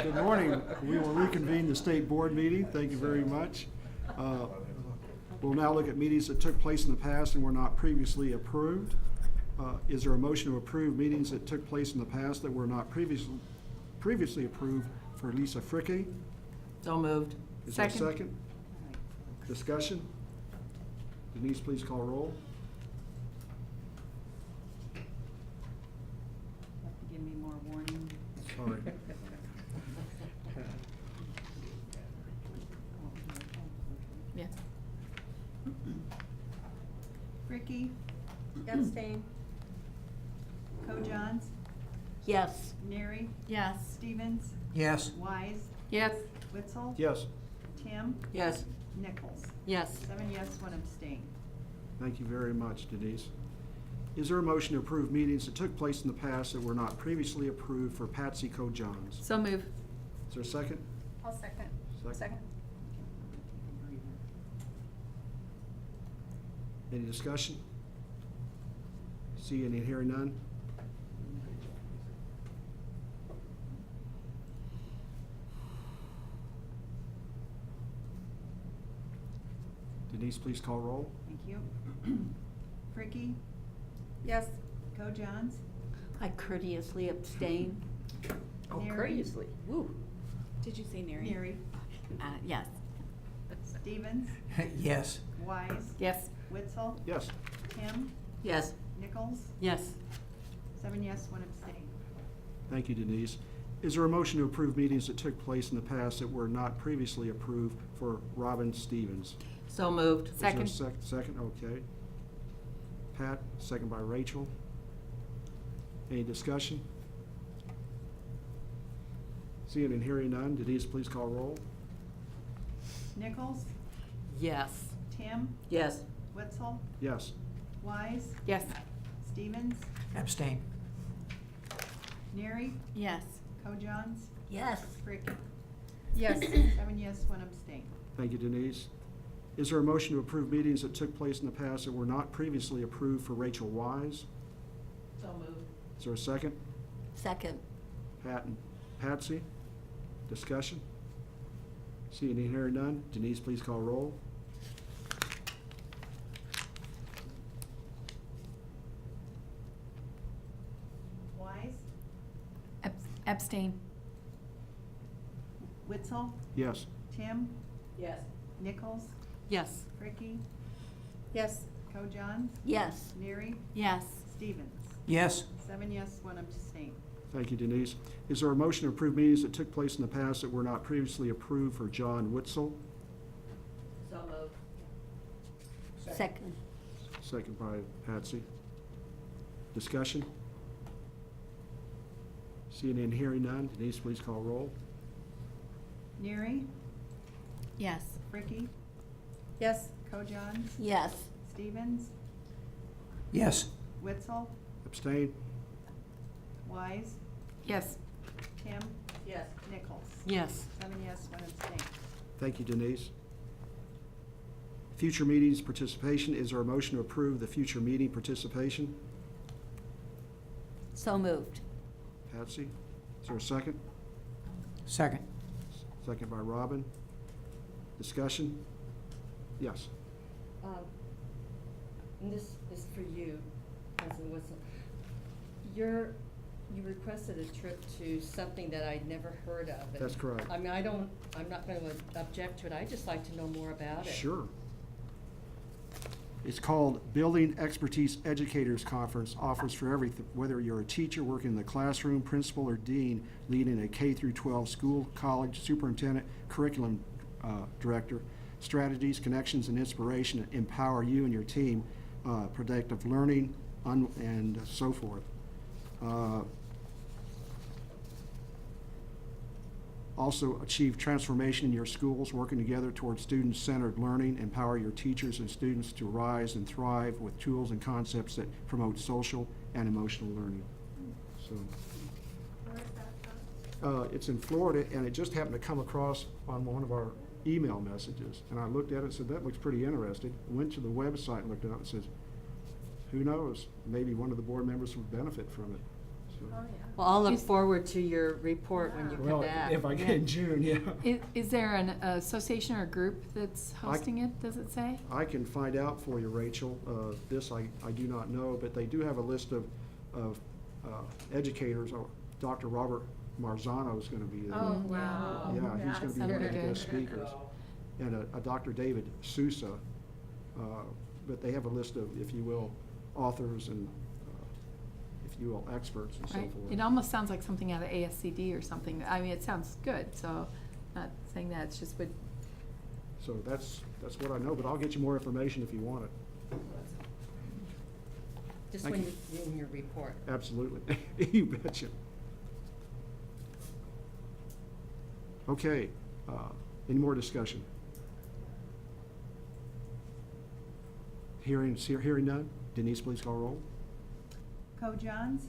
Good morning. We will reconvene the state board meeting. Thank you very much. We'll now look at meetings that took place in the past and were not previously approved. Is there a motion to approve meetings that took place in the past that were not previously approved for Lisa Fricke? So moved. Is there a second? Discussion? Denise, please call roll. Have to give me more warning. Sorry. Yeah. Ricky, Abstain. Co-Johns, Yes. Neary, Yes. Stevens, Yes. Wise, Yes. Witzel, Yes. Tim, Yes. Nichols. Yes. 7 yes, 1 abstain. Thank you very much, Denise. Is there a motion to approve meetings that took place in the past that were not previously approved for Patsy Co-Johns? So move. Is there a second? I'll second. Second. Any discussion? See any, hearing none? Denise, please call roll. Thank you. Ricky, Yes. Co-Johns, I courteously abstain. Oh, Neary. courteously. Woo. Did you say Neary? Neary, Yes. Stevens, Yes. Wise, Yes. Witzel, Yes. Tim, Yes. Nichols, Yes. 7 yes, 1 abstain. Thank you, Denise. Is there a motion to approve meetings that took place in the past that were not previously approved for Robin Stevens? So moved. Is there a Second. Second, okay. Pat, second by Rachel. Any discussion? Seeing and hearing none, Denise, please call roll. Nichols, Yes. Tim, Yes. Witzel, Yes. Wise, Yes. Stevens, Abstain. Neary, Yes. Co-Johns, Yes. Ricky. Yes. 7 yes, 1 abstain. Thank you, Denise. Is there a motion to approve meetings that took place in the past that were not previously approved for Rachel Wise? So moved. Is there a second? Second. Pat and Patsy? Discussion? Seeing and hearing none, Denise, please call roll. Wise, Abstain. Witzel, Yes. Tim, Yes. Nichols, Yes. Ricky, Yes. Co-Johns, Yes. Neary, Yes. Stevens. Yes. 7 yes, 1 abstain. Thank you, Denise. Is there a motion to approve meetings that took place in the past that were not previously approved for John Witzel? So moved. Second. Second by Patsy. Discussion? Seeing and hearing none, Denise, please call roll. Neary, Yes. Ricky, Yes. Co-Johns, Yes. Stevens, Yes. Witzel, Abstain? Wise, Yes. Tim, Yes. Nichols. Yes. 7 yes, 1 abstain. Thank you, Denise. Future meetings participation, is there a motion to approve the future meeting participation? So moved. Patsy? Is there a second? Second. Second by Robin. Discussion? Yes. And this is for you, President Witzel. You requested a trip to something that I'd never heard of. and That's correct. I mean, I'm not going to object to it. I'd just like to know more about it. Sure. It's called Building Expertise Educators Conference, offers for everything, whether you're a teacher working in the classroom, principal, or dean leading a K through 12 school, college, superintendent, curriculum director. Strategies, connections, and inspiration empower you and your team, productive learning, and so forth. Also achieve transformation in your schools, working together towards student-centered learning, empower your teachers and students to rise and thrive with tools and concepts that promote social and emotional learning. So, it's in Florida, and it just happened to come across on one of our email messages. And I looked at it and said, that looks pretty interesting. Went to the website and looked it up and says, who knows, maybe one of the board members would benefit from it. Well, I'll look forward to your report when you come Well, back. if I get in June, yeah. Is there an association or group that's hosting it, does it say? I can find out for you, Rachel. This I do not know, but they do have a list of educators. Dr. Robert Marzano is going to be there. Oh, wow. Yeah, he's going to be one of the guest speakers. And a Dr. David Sousa. But they have a list of, if you will, authors and, if you will, experts and so Right. forth. It almost sounds like something out of ASCD or something. I mean, it sounds good, so not saying that, it's just would. So that's what I know, but I'll get you more information if you want it. Just Thank when you. you're doing your report. Absolutely. You betcha. Okay, any more discussion? Hearing none, Denise, please call roll. Co-Johns,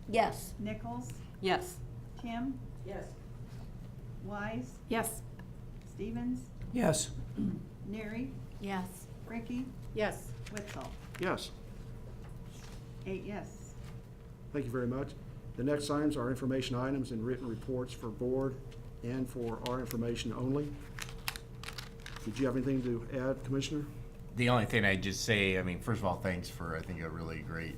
Yes. Nichols, Yes. Kim, Yes. Wise, Yes. Stevens, Yes. Neary, Yes. Ricky, Yes. Witzel. Yes, 8 yes. thank you very much. The next items are information items and written reports for board and for our information only. Did you have anything to add, Commissioner? The only thing I'd just say, I mean, first of all, thanks for, I think, a really great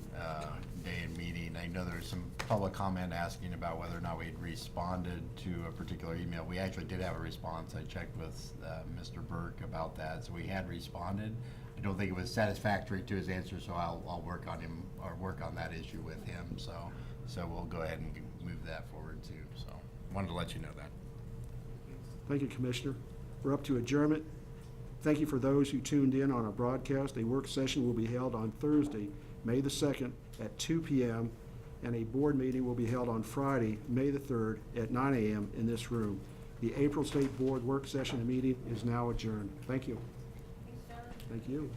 day and meeting. I know there's some public comment asking about whether or not we'd responded to a particular email. We actually did have a response. I checked with Mr. Burke about that, so we had responded. I don't think it was satisfactory to his answer, so I'll work on him, or work on that issue with him. So we'll go ahead and move that forward too. So wanted to let you know that. Thank you, Commissioner. We're up to adjournment. Thank you for those who tuned in on our broadcast. A work session will be held on Thursday, May the 2nd at 2 p.m., and a board meeting will be held on Friday, May the 3rd at 9 a.m. in this room. The April State Board work session and meeting is now adjourned. Thank you. Thank you.